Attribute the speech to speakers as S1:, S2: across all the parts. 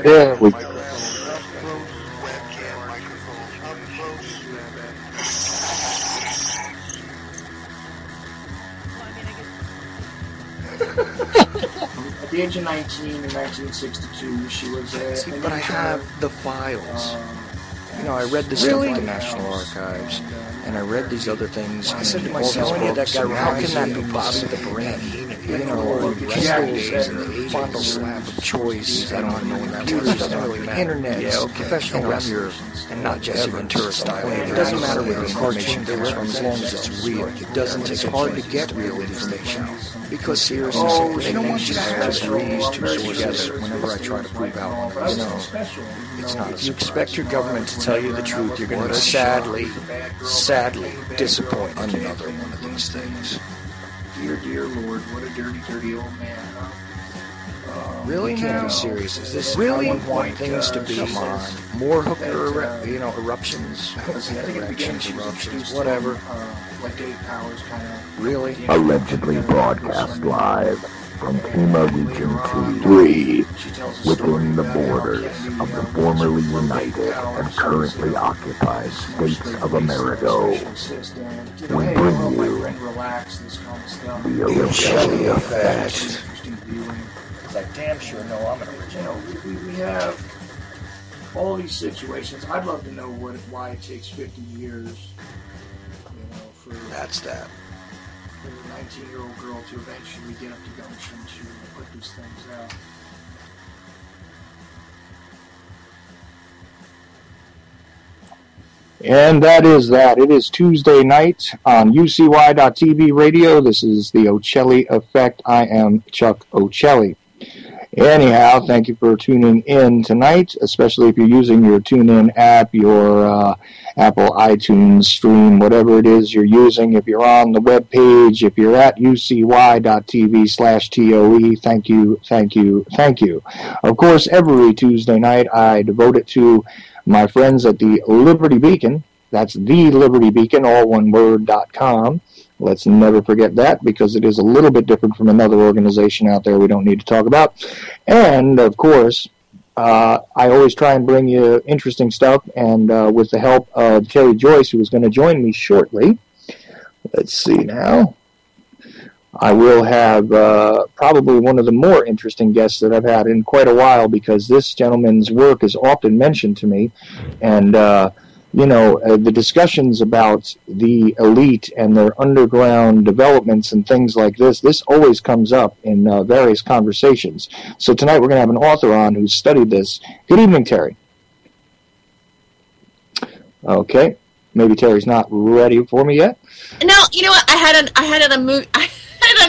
S1: Yeah, we.
S2: At the age of 19 in 1962, she was a...
S3: But I have the files. You know, I read this stuff at the National Archives, and I read these other things. I said to myself, how can that be possible? The brain, you know, days and the final slap of choice. I don't know when that was. It doesn't really matter. Internet, professional wrestlers, and not just a Ventura style. It doesn't matter where the information comes from as long as it's real. It doesn't. It's hard to get real information because seriously, they don't want you to have just read two sources. Whenever I try to prove out, you know, it's not. If you expect your government to tell you the truth, you're going to sadly disappoint another one of these things.
S2: Dear Lord, what a dirty old man, huh?
S3: Really? Can't be serious. Is this really want things to be? Come on. More hooker, eruptions. Eruptions, whatever.
S2: Like Dave Powers kind of...
S3: Really?
S4: Allegedly broadcast live from Pima Region 2-3 within the borders of the formerly united and currently occupied states of America. We bring you the Ochelli Effect.
S3: I damn sure know I'm an original.
S2: We have all these situations. I'd love to know why it takes 50 years, for...
S3: That's that.
S2: For a 19-year-old girl to eventually get up to gumption to put these things out.
S1: And that is that. It is Tuesday night on UCY.TV radio. This is the Ochelli Effect. I am Chuck Ochelli. Anyhow, thank you for tuning in tonight, especially if you're using your TuneIn app, your Apple iTunes stream, whatever it is you're using. If you're on the web page, if you're at ucy.tv/TOE, thank you. Of course, every Tuesday night I devote it to my friends at the Liberty Beacon. That's the Liberty Beacon, all one word.com. Let's never forget that, because it is a little bit different from another organization out there we don't need to talk about. And, of course, I always try and bring you interesting stuff, and with the help of Terry Joyce, who is going to join me shortly. Let's see now. I will have probably one of the more interesting guests that I've had in quite a while, because this gentleman's work is often mentioned to me, and the discussions about the elite and their underground developments and things like this always comes up in various conversations. So tonight we're going to have an author on who's studied this. Good evening, Terry. Okay, maybe Terry's not ready for me yet.
S5: No, you know what? I had it on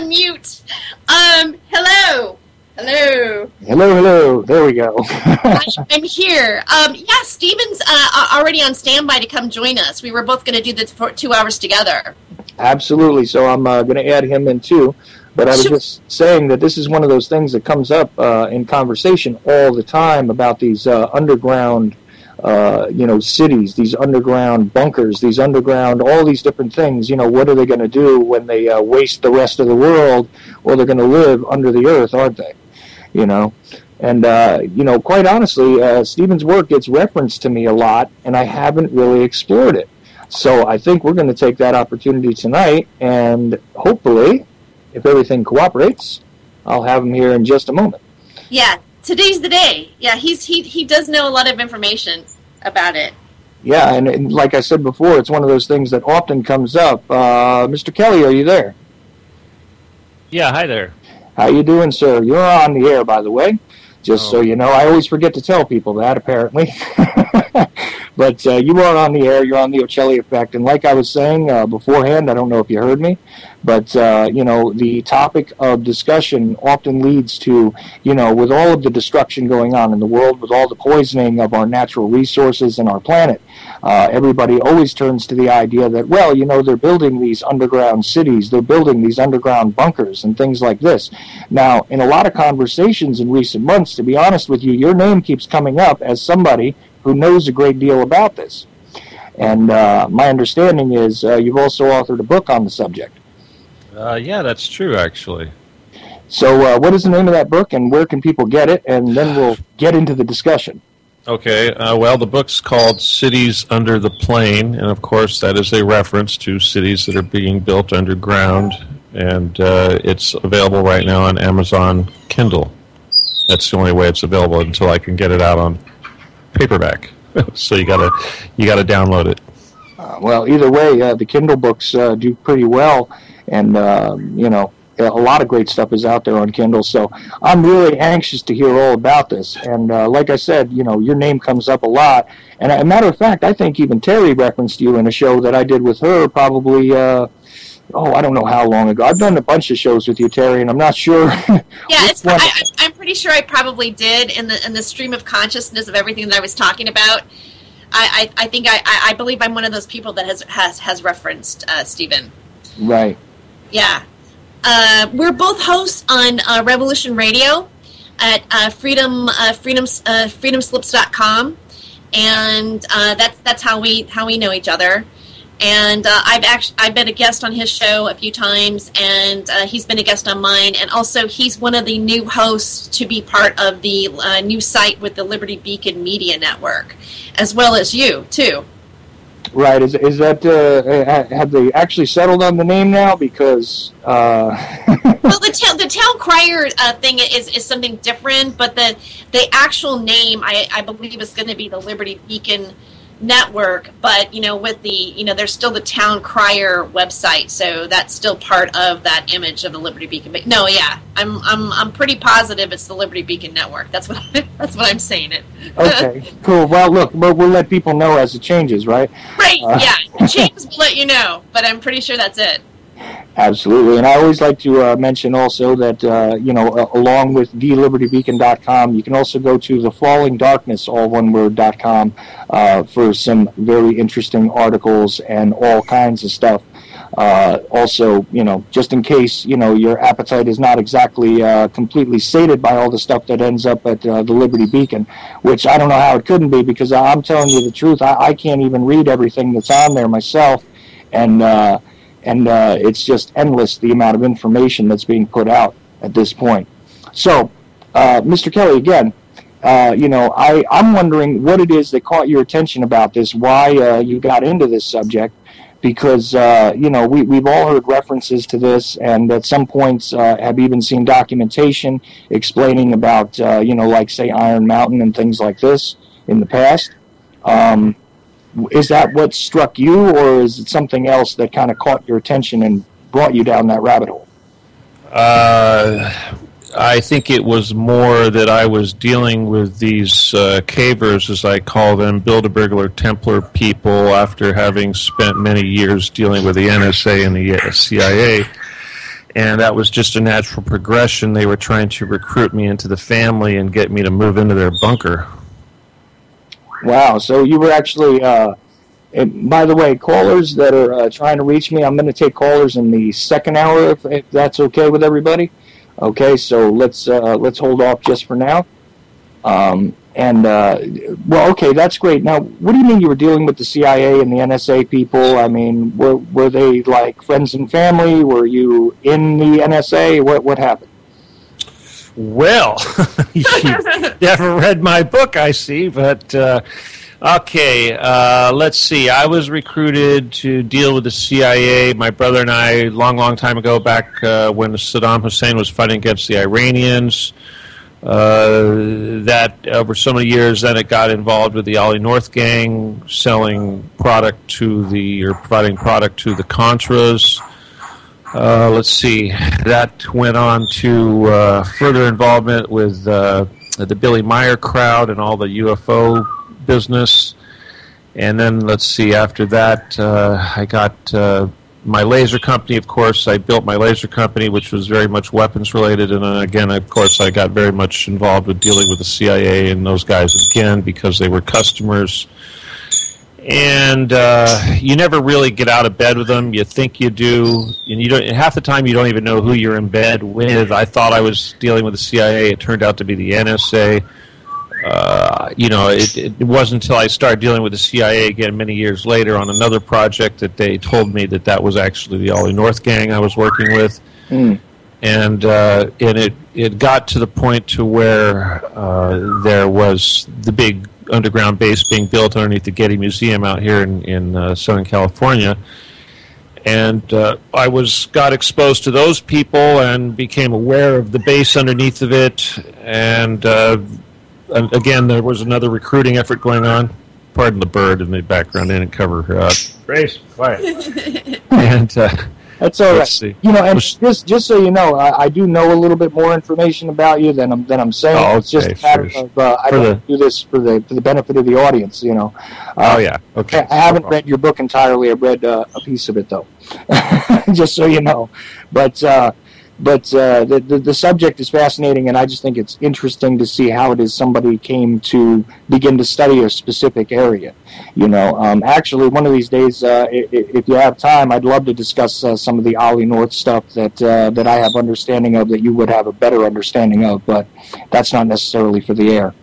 S5: mute. Hello.
S1: There we go.
S5: I'm here. Steven's already on standby to come join us. We were both going to do this for 2 hours together.
S1: Absolutely. So I'm going to add him in too. But I was just saying that this is one of those things that comes up in conversation all the time about these underground cities, these underground bunkers, these underground, all these different things. What are they going to do when they waste the rest of the world? Well, they're going to live under the earth, aren't they? And quite honestly, Stephen's work gets referenced to me a lot, and I haven't really explored it. So I think we're going to take that opportunity tonight, and hopefully, if everything cooperates, I'll have him here in just a moment.
S5: Yeah. Today's the day. Yeah, he does know a lot of information about it.
S1: Yeah, and like I said before, it's one of those things that often comes up. Mr. Kelly, are you there?
S6: Yeah, hi there.
S1: How you doing, sir? You're on the air, by the way. Just so you know, I always forget to tell people that, apparently. But you are on the air. You're on the Ochelli Effect. And like I was saying beforehand, I don't know if you heard me, but, the topic of discussion often leads to, with all of the destruction going on in the world, with all the poisoning of our natural resources and our planet, everybody always turns to the idea that, well, they're building these underground cities, they're building these underground bunkers and things like this. Now, in a lot of conversations in recent months, to be honest with you, your name keeps coming up as somebody who knows a great deal about this. And my understanding is you've also authored a book on the subject.
S6: Yeah, that's true, actually.
S1: So what is the name of that book, and where can people get it? And then we'll get into the discussion.
S6: Okay, well, the book's called Cities Under the Plain, and of course that is a reference to cities that are being built underground, and it's available right now on Amazon Kindle. That's the only way it's available until I can get it out on paperback. So you gotta download it.
S1: Well, either way, the Kindle books do pretty well, and a lot of great stuff is out there on Kindle. So I'm really anxious to hear all about this. And like I said, your name comes up a lot. And as a matter of fact, I think even Terry referenced you in a show that I did with her probably. I don't know how long ago. I've done a bunch of shows with you, Terry, and I'm not sure.
S5: Yeah, I'm pretty sure I probably did in the stream of consciousness of everything that I was talking about. I think I believe I'm one of those people that has referenced Stephen.
S1: Right.
S5: Yeah. We're both hosts on Revolution Radio at freedomslips.com, and that's how we know each other. And I've been a guest on his show a few times, and he's been a guest on mine. And also, he's one of the new hosts to be part of the new site with the Liberty Beacon Media Network, as well as you too.
S1: Right. Is that have they actually settled on the name now? Because
S5: well, the town crier thing is something different, but the actual name I believe is going to be the Liberty Beacon Network, but with the there's still the town crier website, so that's still part of that image of the Liberty Beacon. But no, yeah, I'm pretty positive it's the Liberty Beacon Network. That's what I'm saying it.
S1: Okay, cool. Well, look, we'll let people know as it changes, right?
S5: Right. Yeah, it changes. We'll let you know, but I'm pretty sure that's it.
S1: Absolutely, and I always like to mention also that along with thelibertybeacon.com, you can also go to thefallingdarkness, all one word.com, for some very interesting articles and all kinds of stuff. Also, just in case your appetite is not exactly completely sated by all the stuff that ends up at the Liberty Beacon, which I don't know how it couldn't be, because I'm telling you the truth, I can't even read everything that's on there myself, and it's just endless, the amount of information that's being put out at this point. So, Mr. Kelly, again, I'm wondering what it is that caught your attention about this, why you got into this subject, because, we've all heard references to this, and at some points have even seen documentation explaining about, like, say, Iron Mountain and things like this in the past. Is that what struck you, or is it something else that kind of caught your attention and brought you down that rabbit hole?
S6: I think it was more that I was dealing with these cavers, as I call them, Bilderberger Templar people, after having spent many years dealing with the NSA and the CIA. And that was just a natural progression. They were trying to recruit me into the family and get me to move into their bunker. Wow,
S1: so you were actually, and by the way, callers that are trying to reach me, I'm going to take callers in the second hour, if that's okay with everybody. Okay, so let's hold off just for now. Okay, that's great. Now, what do you mean you were dealing with the CIA and the NSA people? I mean, were they like friends and family? Were you in the NSA? What happened?
S6: Well, you've never read my book, I see, but okay, let's see. I was recruited to deal with the CIA. My brother and I, long time ago, back when Saddam Hussein was fighting against the Iranians, that over so many years, then it got involved with the Ollie North gang, providing product to the Contras. Let's see, that went on to further involvement with the Billy Meyer crowd and all the UFO business. And then, let's see, after that, I got my laser company, of course. I built my laser company, which was very much weapons related. And then again, of course, I got very much involved with dealing with the CIA and those guys again, because they were customers. And you never really get out of bed with them. You think you do, and you don't. Half the time, you don't even know who you're in bed with. I thought I was dealing with the CIA. It turned out to be the NSA. It wasn't until I started dealing with the CIA again many years later on another project that they told me that was actually the Ollie North gang I was working with. And it got to the point to where there was the big underground base being built underneath the Getty Museum out here in Southern California. And I got exposed to those people and became aware of the base underneath of it. And again, there was another recruiting effort going on. Pardon the bird in the background. I didn't cover her up. Grace, quiet. And
S1: that's all right.
S6: See.
S1: You know, and just so you know, I do know a little bit more information about you than I'm saying.
S6: Oh, okay,
S1: it's just a matter of I don't do this for the benefit of the audience. You know.
S6: Oh yeah. Okay.
S1: I haven't read your book entirely. I've read a piece of it though, just so you know. But the subject is fascinating, and I just think it's interesting to see how it is somebody came to begin to study a specific area. You know, actually, one of these days, if you have time, I'd love to discuss some of the Ollie North stuff that I have understanding of that you would have a better understanding of, but that's not necessarily for the air.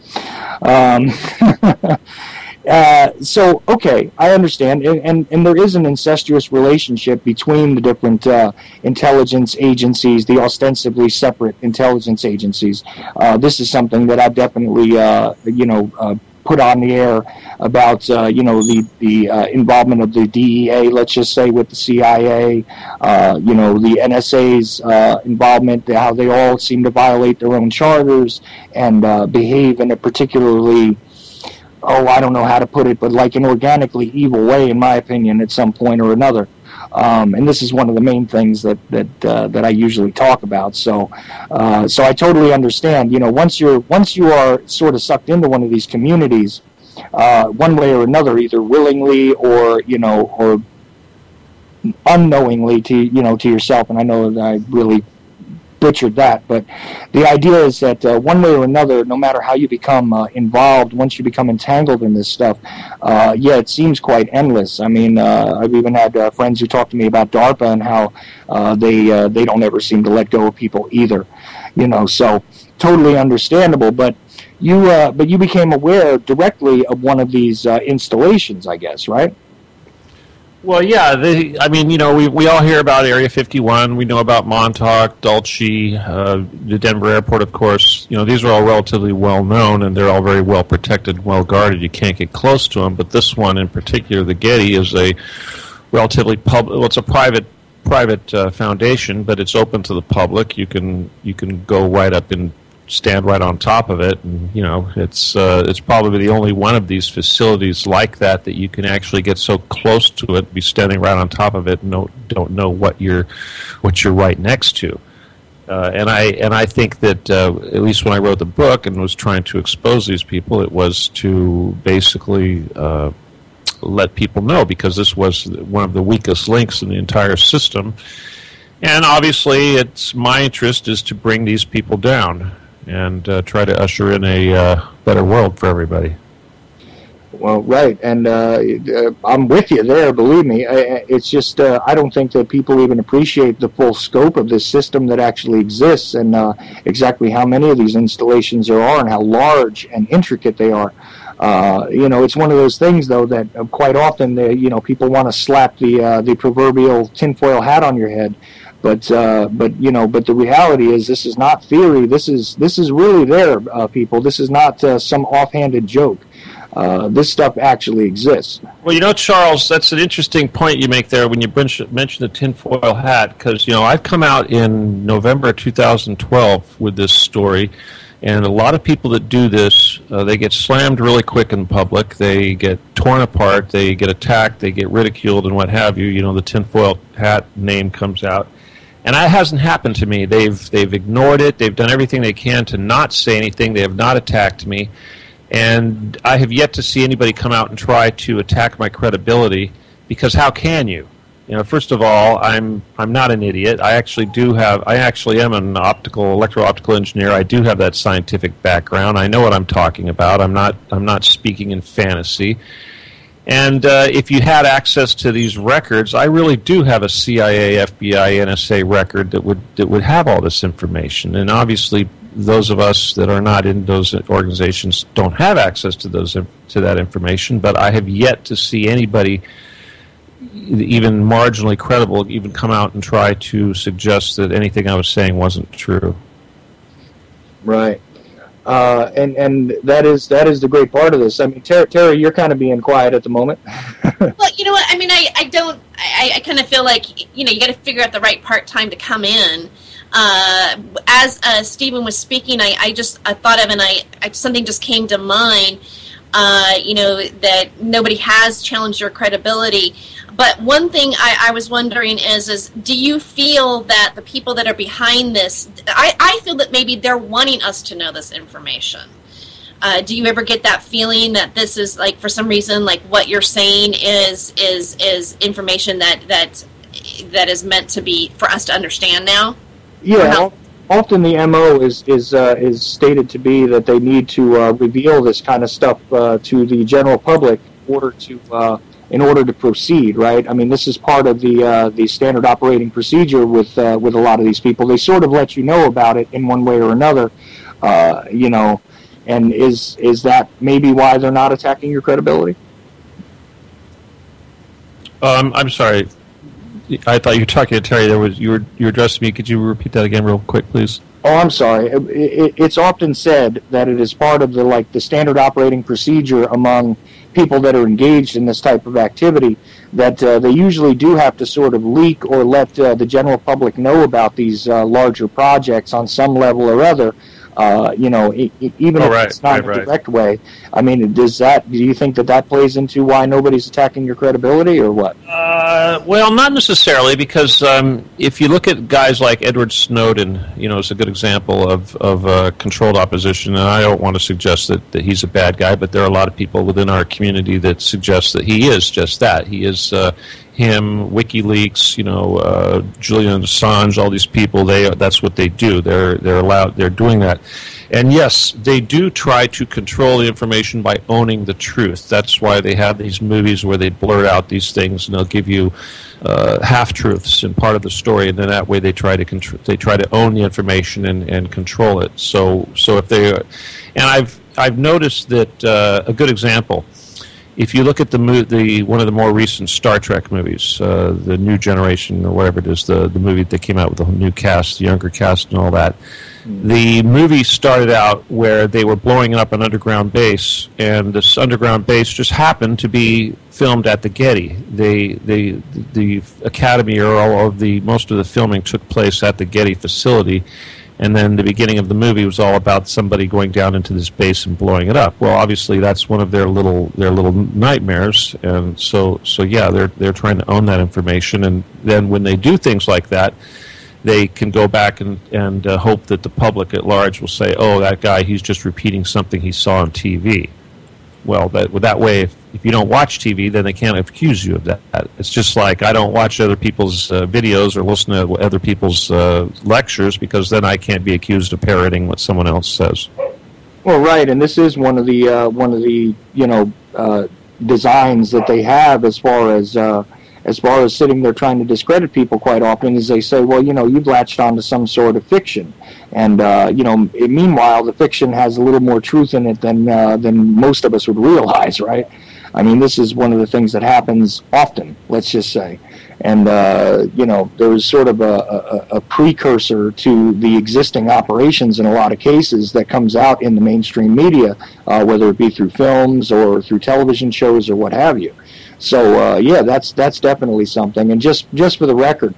S1: So, okay, I understand, and there is an incestuous relationship between the different intelligence agencies, the ostensibly separate intelligence agencies. This is something that I've definitely, put on the air about, the involvement of the DEA, let's just say, with the CIA, the NSA's involvement, how they all seem to violate their own charters and behave in a particularly... I don't know how to put it, but like an organically evil way, in my opinion, at some point or another. And this is one of the main things that I usually talk about. So I totally understand. You know, once you are sort of sucked into one of these communities, one way or another, either willingly or unknowingly to yourself. And I know that I really butchered that, but the idea is that one way or another, no matter how you become involved, once you become entangled in this stuff, it seems quite endless. I mean, I've even had friends who talk to me about DARPA and how they don't ever seem to let go of people either. You know, so totally understandable. But you became aware directly of one of these installations, I guess, right?
S6: Well, yeah. We all hear about Area 51. We know about Montauk, Dulce, the Denver airport, of course. You know, these are all relatively well known, and they're all very well protected, well guarded. You can't get close to them. But this one in particular, the Getty, is a relatively public. Well, it's a private foundation, but it's open to the public. You can go right up and stand right on top of it, and it's probably the only one of these facilities like that you can actually get so close to it, be standing right on top of it, and don't know what you're right next to. And I think that at least when I wrote the book and was trying to expose these people, it was to basically let people know, because this was one of the weakest links in the entire system. And obviously, it's my interest is to bring these people down and try to usher in a better world for everybody.
S1: Well, right, and I'm with you there, believe me. It's just I don't think that people even appreciate the full scope of this system that actually exists, and exactly how many of these installations there are and how large and intricate they are. It's one of those things, though, that quite often people want to slap the proverbial tinfoil hat on your head. But the reality is, this is not theory. This is really there, people. This is not some offhanded joke. This stuff actually exists.
S6: Well, Charles, that's an interesting point you make there when you mention the tinfoil hat, because I've come out in November 2012 with this story, and a lot of people that do this, they get slammed really quick in public. They get torn apart. They get attacked. They get ridiculed and what have you. The tinfoil hat name comes out. And that hasn't happened to me. They've ignored it. They've done everything they can to not say anything. They have not attacked me. And I have yet to see anybody come out and try to attack my credibility, because how can you? First of all, I'm not an idiot. I actually am an electro-optical engineer. I do have that scientific background. I know what I'm talking about. I'm not speaking in fantasy. And if you had access to these records, I really do have a CIA, FBI, NSA record that would have all this information. And obviously, those of us that are not in those organizations don't have access to that information. But I have yet to see anybody, even marginally credible even come out and try to suggest that anything I was saying wasn't true.
S1: Right. And that is the great part of this. I mean, Terry, you're kind of being quiet at the moment.
S5: Well, you know what? I mean, I kind of feel like, you got to figure out the right time to come in. As Stephen was speaking, I thought of, and something just came to mind, that nobody has challenged your credibility. But one thing I was wondering is do you feel that the people that are behind this, I feel that maybe they're wanting us to know this information. Do you ever get that feeling that this is, like, for some reason, like, what you're saying is information that is meant to be for us to understand now?
S1: Yeah, often the MO is stated to be that they need to reveal this kind of stuff to the general public in order to proceed. Right? I mean, this is part of the standard operating procedure with a lot of these people. They sort of let you know about it in one way or another. And is that maybe why they're not attacking your credibility?
S6: I'm sorry. I thought you were talking to Terry. You were addressing me. Could you repeat that again real quick, please?
S1: Oh, I'm sorry. It's often said that it is part of the standard operating procedure among people that are engaged in this type of activity, that they usually do have to sort of leak or let the general public know about these larger projects on some level or other. Even if it's not in a direct way. I mean, do you think that plays into why nobody's attacking your credibility, or what?
S6: Well, not necessarily, because if you look at guys like Edward Snowden, it's a good example of controlled opposition, and I don't want to suggest that he's a bad guy, but there are a lot of people within our community that suggest that he is just that. He is him, WikiLeaks, Julian Assange, all these people. That's what they do. They're doing that. And yes, they do try to control the information by owning the truth. That's why they have these movies where they blurt out these things and they'll give you half-truths in part of the story, and then that way they try to own the information and control it. So if they, and I've noticed that a good example. If you look at one of the more recent Star Trek movies, the New Generation or whatever it is, the movie that came out with the new cast, the younger cast, and all that. The movie started out where they were blowing up an underground base, and this underground base just happened to be filmed at the Getty. The Academy or most of the filming took place at the Getty facility, and then the beginning of the movie was all about somebody going down into this base and blowing it up. Well, obviously that's one of their little nightmares, and so yeah, they're trying to own that information, and then when they do things like that, they can go back and hope that the public at large will say, oh, that guy, he's just repeating something he saw on TV. Well, that way, if you don't watch TV, then they can't accuse you of that. It's just like I don't watch other people's videos or listen to other people's lectures, because then I can't be accused of parroting what someone else says.
S1: Well, right, and this is one of the designs that they have as far as sitting there trying to discredit people. Quite often, is they say, well, you've latched onto some sort of fiction, and meanwhile, the fiction has a little more truth in it than most of us would realize, right? I mean, this is one of the things that happens often, let's just say. And, there is sort of a precursor to the existing operations in a lot of cases that comes out in the mainstream media, whether it be through films or through television shows or what have you. So, yeah, that's definitely something. And just for the record,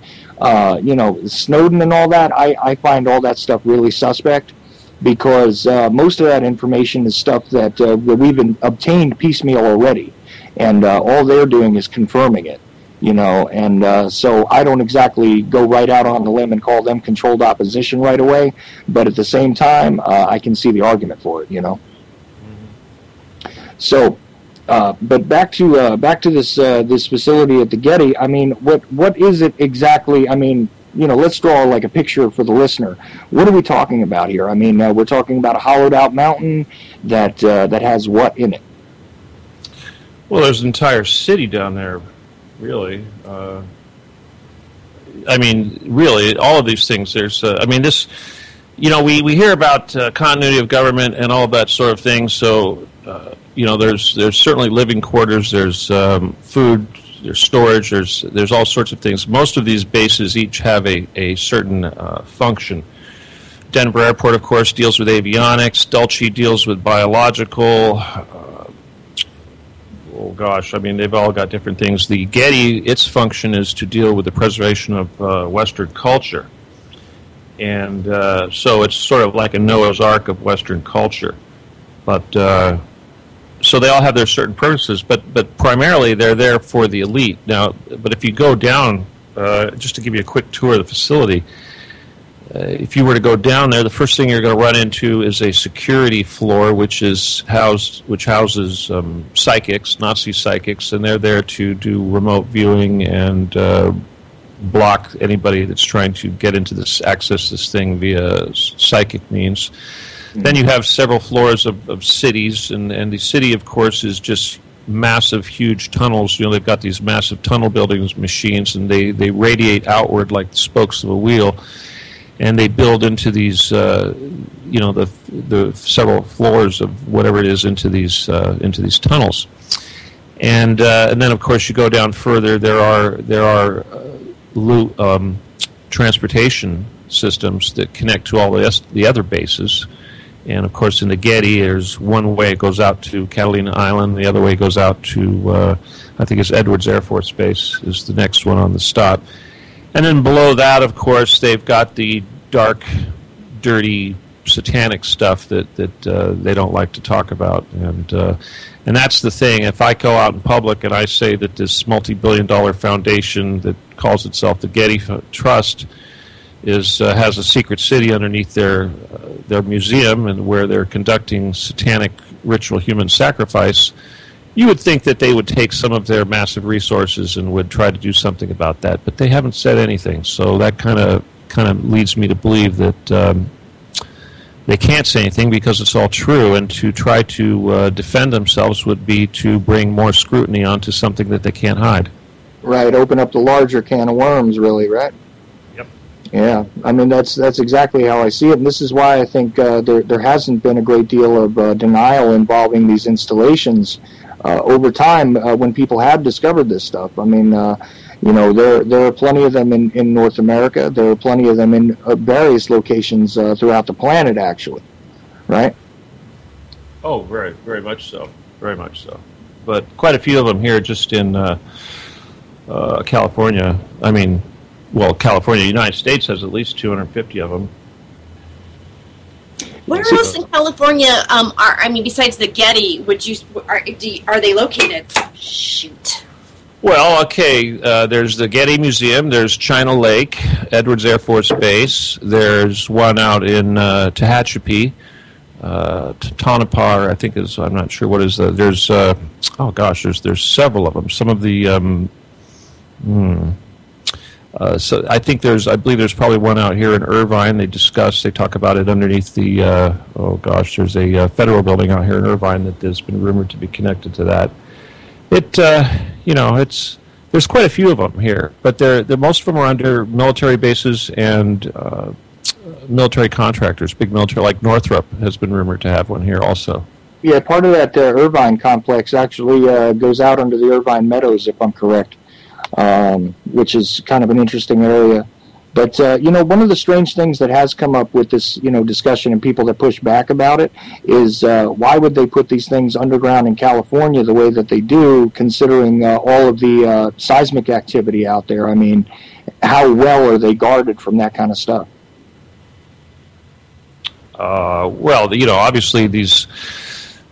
S1: Snowden and all that, I find all that stuff really suspect, because most of that information is stuff that we've obtained piecemeal already, and all they're doing is confirming it, and so I don't exactly go right out on the limb and call them controlled opposition right away, but at the same time, I can see the argument for it, So, but back to this facility at the Getty. I mean, what is it exactly? I mean, let's draw like a picture for the listener. What are we talking about here? I mean, we're talking about a hollowed out mountain that has what in it?
S6: Well, there's an entire city down there, really. I mean, really, all of these things. There's, this. We hear about continuity of government and all of that sort of thing. So, there's certainly living quarters. There's food storage, there's all sorts of things. Most of these bases each have a certain function. Denver Airport, of course, deals with avionics. Dulce deals with biological. They've all got different things. The Getty, its function is to deal with the preservation of Western culture. And so it's sort of like a Noah's Ark of Western culture. But so they all have their certain purposes, but primarily they're there for the elite. Now, but if you go down, just to give you a quick tour of the facility, if you were to go down there, the first thing you're going to run into is a security floor, which houses psychics, Nazi psychics, and they're there to do remote viewing and block anybody that's trying to get into this, access this thing via psychic means. Mm-hmm. Then you have several floors of cities, and the city, of course, is just massive, huge tunnels. They've got these massive tunnel buildings machines, and they radiate outward like the spokes of a wheel. And they build into these, the several floors of whatever it is into these tunnels, and then of course you go down further. There are transportation systems that connect to all the other bases, and of course in the Getty, there's one way it goes out to Catalina Island, the other way goes out to I think it's Edwards Air Force Base is the next one on the stop. And then below that, of course, they've got the dark, dirty, satanic stuff that they don't like to talk about. And that's the thing. If I go out in public and I say that this multi-billion-dollar foundation that calls itself the Getty Trust has a secret city underneath their museum and where they're conducting satanic ritual human sacrifice, you would think that they would take some of their massive resources and would try to do something about that, but they haven't said anything. So that kind of leads me to believe that they can't say anything because it's all true. And to try to defend themselves would be to bring more scrutiny onto something that they can't hide.
S1: Right. Open up the larger can of worms, really. Right.
S6: Yep.
S1: Yeah. I mean, that's exactly how I see it, and this is why I think there hasn't been a great deal of denial involving these installations. Over time, when people have discovered this stuff, I mean, there are plenty of them in North America. There are plenty of them in various locations throughout the planet, actually, right?
S6: Oh, very, very much so. Very much so. But quite a few of them here just in California. I mean, California, the United States has at least 250 of them.
S5: Where else in California besides the Getty, are they located? Shoot.
S6: Well, okay, there's the Getty Museum, there's China Lake, Edwards Air Force Base, there's one out in Tehachapi, Tonopah, I think I'm not sure what is there's there's several of them. Some of the so I believe there's probably one out here in Irvine. They talk about it underneath the, there's a federal building out here in Irvine that has been rumored to be connected to that. There's quite a few of them here, but most of them are under military bases and military contractors, big military, like Northrop has been rumored to have one here also.
S1: Yeah, part of that Irvine complex actually goes out under the Irvine Meadows, if I'm correct. Which is kind of an interesting area. But, one of the strange things that has come up with this, discussion and people that push back about it is why would they put these things underground in California the way that they do, considering all of the seismic activity out there? I mean, how well are they guarded from that kind of stuff?
S6: Obviously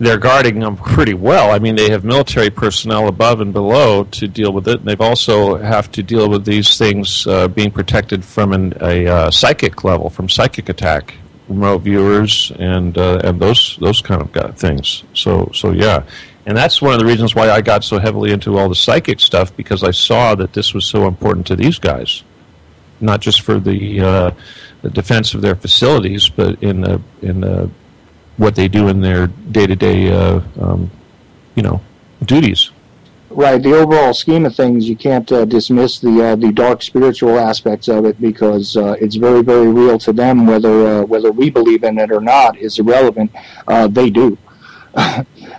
S6: they're guarding them pretty well. I mean, they have military personnel above and below to deal with it, and they've also have to deal with these things being protected from a psychic level, from psychic attack, remote viewers, and those kind of things. So yeah, and that's one of the reasons why I got so heavily into all the psychic stuff, because I saw that this was so important to these guys, not just for the defense of their facilities, but in the what they do in their day-to-day, duties.
S1: Right. The overall scheme of things, you can't dismiss the dark spiritual aspects of it, because it's very, very real to them. Whether we believe in it or not is irrelevant. They do.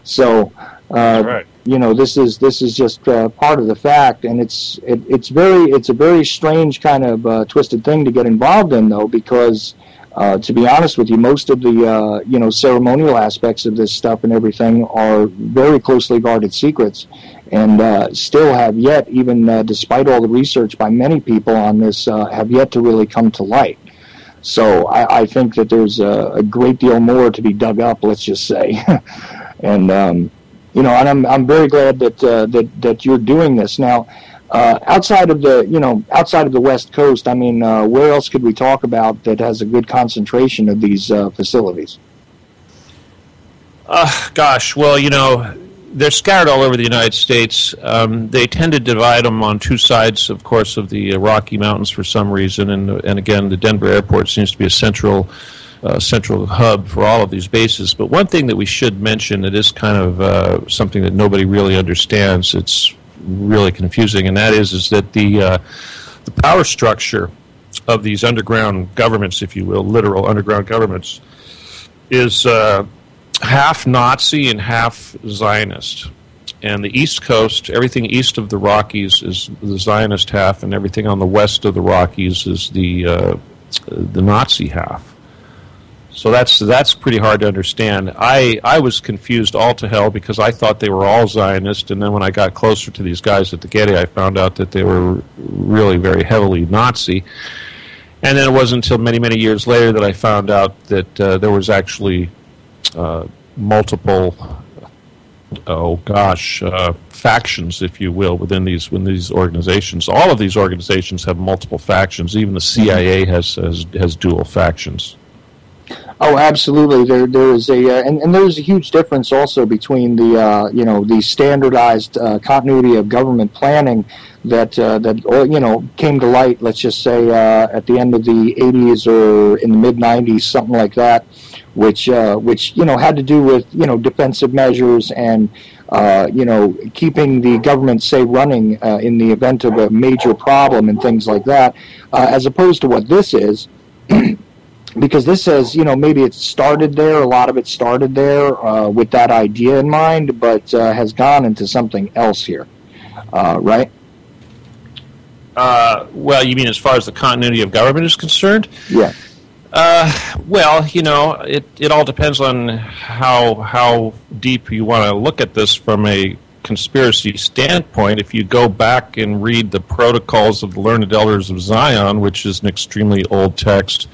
S1: So,
S6: Right.
S1: This is just part of the fact, and it's a very strange kind of twisted thing to get involved in, though, because to be honest with you, most of the ceremonial aspects of this stuff and everything are very closely guarded secrets, and still have yet, even despite all the research by many people on this, have yet to really come to light. So I think that there's a great deal more to be dug up, let's just say, and I'm very glad that you're doing this now. Outside of the West Coast, I mean, where else could we talk about that has a good concentration of these facilities?
S6: Gosh, well, they're scattered all over the United States. They tend to divide them on two sides, of course, of the Rocky Mountains for some reason, and again, the Denver airport seems to be a central hub for all of these bases. But one thing that we should mention that is kind of something that nobody really understands, it's really confusing, and that is that the power structure of these underground governments, if you will, literal underground governments, is half Nazi and half Zionist. And the East Coast, everything east of the Rockies is the Zionist half, and everything on the west of the Rockies is the Nazi half. So that's pretty hard to understand. I was confused all to hell because I thought they were all Zionist, and then when I got closer to these guys at the Getty, I found out that they were really very heavily Nazi. And then it wasn't until many, many years later that I found out that there was actually multiple, factions, if you will, within these organizations. All of these organizations have multiple factions. Even the CIA has dual factions.
S1: Oh, absolutely. There is and there is a huge difference also between the standardized continuity of government planning that came to light. Let's just say at the end of the 80s or in the mid 90s, something like that, which had to do with defensive measures and keeping the government, say, running in the event of a major problem and things like that, as opposed to what this is. Because this says, maybe it started there, a lot of it started there with that idea in mind, but has gone into something else here, right?
S6: Well, you mean as far as the continuity of government is concerned?
S1: Yeah.
S6: Well, it all depends on how deep you want to look at this from a conspiracy standpoint. If you go back and read the Protocols of the Learned Elders of Zion, which is an extremely old text,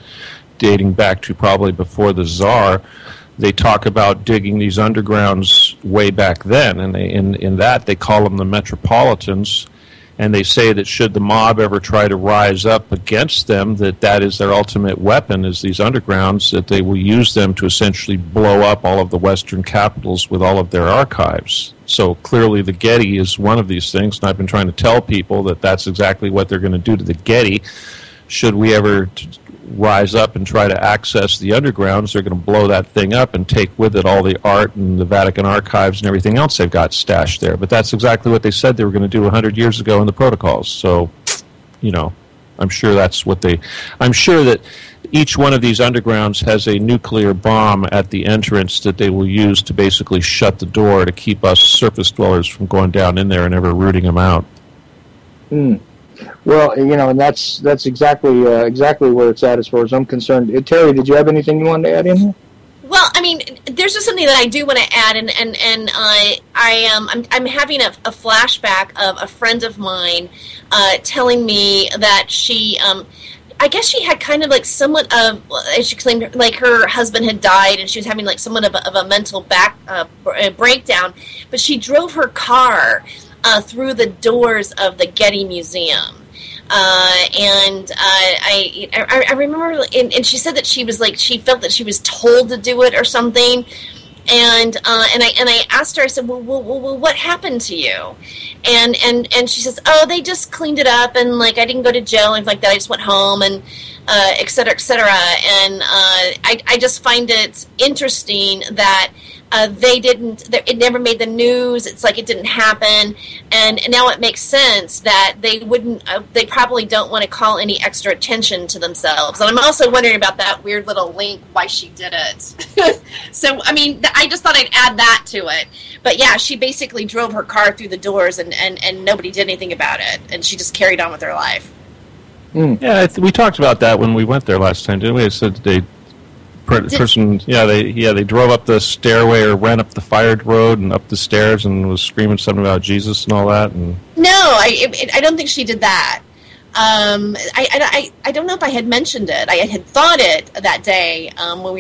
S6: dating back to probably before the Tsar, they talk about digging these undergrounds way back then, and in that they call them the Metropolitans, and they say that should the mob ever try to rise up against them, that is their ultimate weapon, is these undergrounds, that they will use them to essentially blow up all of the Western capitals with all of their archives. So clearly the Getty is one of these things, and I've been trying to tell people that that's exactly what they're going to do to the Getty. Should we ever rise up and try to access the undergrounds, they're going to blow that thing up and take with it all the art and the Vatican archives and everything else they've got stashed there. But that's exactly what they said they were going to do 100 years ago in the Protocols. So, I'm sure that's what I'm sure that each one of these undergrounds has a nuclear bomb at the entrance that they will use to basically shut the door to keep us surface dwellers from going down in there and ever rooting them out.
S1: Well, and that's exactly where it's at as far as I'm concerned. Terry, did you have anything you wanted to add in here?
S5: Well, I mean, there's just something that I do want to add, and I'm having a flashback of a friend of mine telling me that she, I guess she had kind of like somewhat of, as she claimed, like her husband had died, and she was having like somewhat of a mental breakdown, but she drove her car through the doors of the Getty Museum. And I remember, and she said that she was like, she felt that she was told to do it or something. And I asked her, I said, well, what happened to you? And she says, oh, they just cleaned it up, and like I didn't go to jail and like that. I just went home, and et cetera, et cetera. And I just find it interesting that it never made the news. It's like it didn't happen, and now it makes sense that they wouldn't. They probably don't want to call any extra attention to themselves. And I'm also wondering about that weird little link why she did it. So I mean, I just thought I'd add that to it. But yeah, she basically drove her car through the doors, and nobody did anything about it, and she just carried on with her life.
S6: Yeah, we talked about that when we went there last time, didn't we? It said they drove up the stairway or ran up the fire road and up the stairs and was screaming something about Jesus and all that. And
S5: no, I don't think she did that. I don't know if I had mentioned it. I had thought it that day when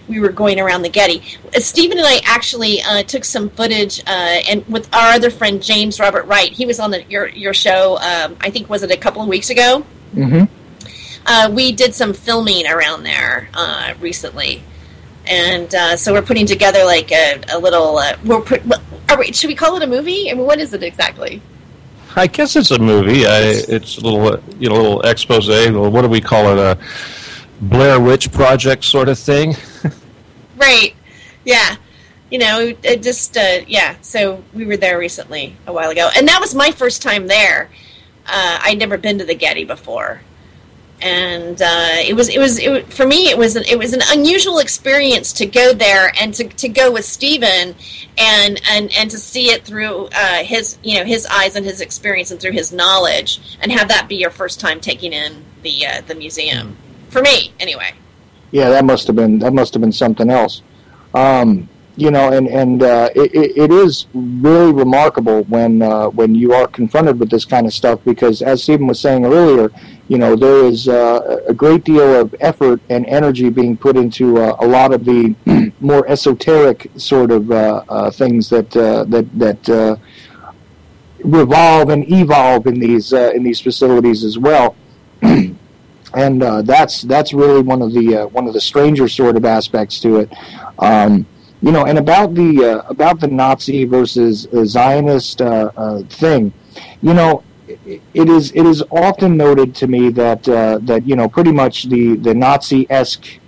S5: we were going around the Getty. Stephen and I actually took some footage and with our other friend James Robert Wright. He was on your show. I think was it a couple of weeks ago.
S1: Mm-hmm.
S5: We did some filming around there recently, and so we're putting together like a little. Should we call it a movie? I mean, what is it exactly?
S6: I guess it's a movie. It's a little expose. Well, what do we call it? A Blair Witch Project sort of thing.
S5: Right. Yeah. It just yeah. So we were there recently a while ago, and that was my first time there. I'd never been to the Getty before. And it was for me. It was an unusual experience to go there and to go with Stephen and to see it through his eyes and his experience and through his knowledge, and have that be your first time taking in the museum. For me, anyway.
S1: Yeah, that must have been something else. It is really remarkable when you are confronted with this kind of stuff, because as Stephen was saying earlier, there is a great deal of effort and energy being put into a lot of the more esoteric sort of things that revolve and evolve in these facilities as well. And that's really one of the stranger sort of aspects to it. And about the Nazi versus Zionist thing, it is often noted to me that pretty much the Nazi-esque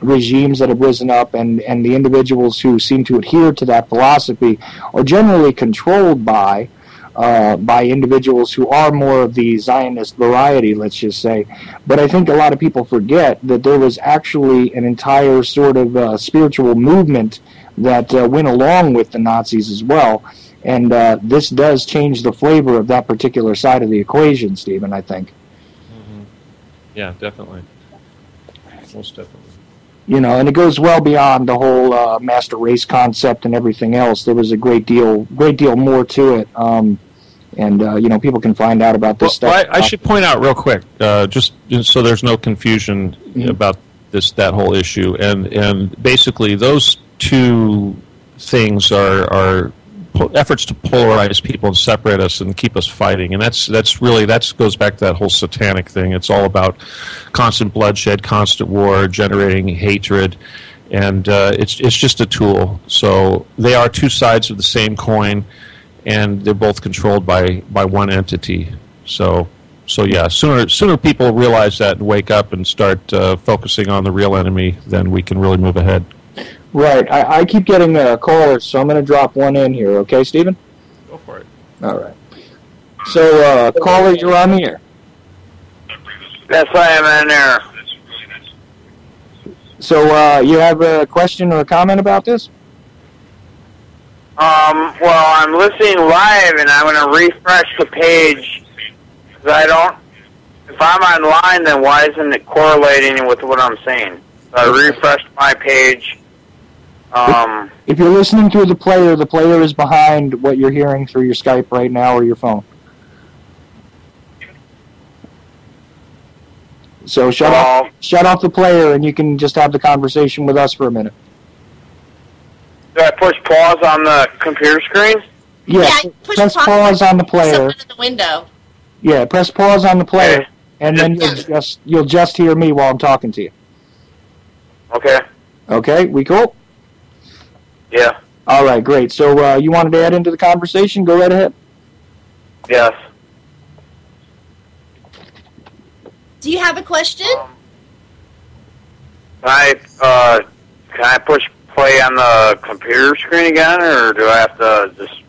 S1: regimes that have risen up and the individuals who seem to adhere to that philosophy are generally controlled by individuals who are more of the Zionist variety, let's just say. But I think a lot of people forget that there was actually an entire sort of spiritual movement that went along with the Nazis as well. And this does change the flavor of that particular side of the equation, Stephen, I think.
S6: Mm-hmm. Yeah, definitely. Most definitely.
S1: And it goes well beyond the whole master race concept and everything else. There was a great deal more to it. And people can find out about this stuff.
S6: I should point out real quick, just so there's no confusion about that whole issue. And basically, those two things are efforts to polarize people and separate us and keep us fighting. And that goes back to that whole satanic thing. It's all about constant bloodshed, constant war, generating hatred. And it's just a tool. So they are two sides of the same coin, and they're both controlled by one entity. So yeah, sooner people realize that and wake up and start focusing on the real enemy, then we can really move ahead.
S1: Right. I keep getting callers, so I'm going to drop one in here. Okay, Stephen?
S6: Go for it.
S1: All right. So, caller, you're on the air.
S7: Yes, I am in there.
S1: So, you have a question or a comment about this?
S7: Well, I'm listening live, and I'm going to refresh the page, because if I'm online, then why isn't it correlating with what I'm saying? So I refreshed my page.
S1: If you're listening through the player is behind what you're hearing through your Skype right now or your phone. So shut off the player, and you can just have the conversation with us for a minute.
S7: Do I push pause on the computer screen?
S1: Yes, press pause on the player.
S5: Someone in the window.
S1: Yeah, press pause on the player, and then you'll just hear me while I'm talking to you.
S7: Okay.
S1: Okay, we cool?
S7: Yeah.
S1: All right, great. So you wanted to add into the conversation? Go right ahead.
S7: Yes.
S5: Do you have a question?
S7: Can I push play on the computer screen again, or do I have to just...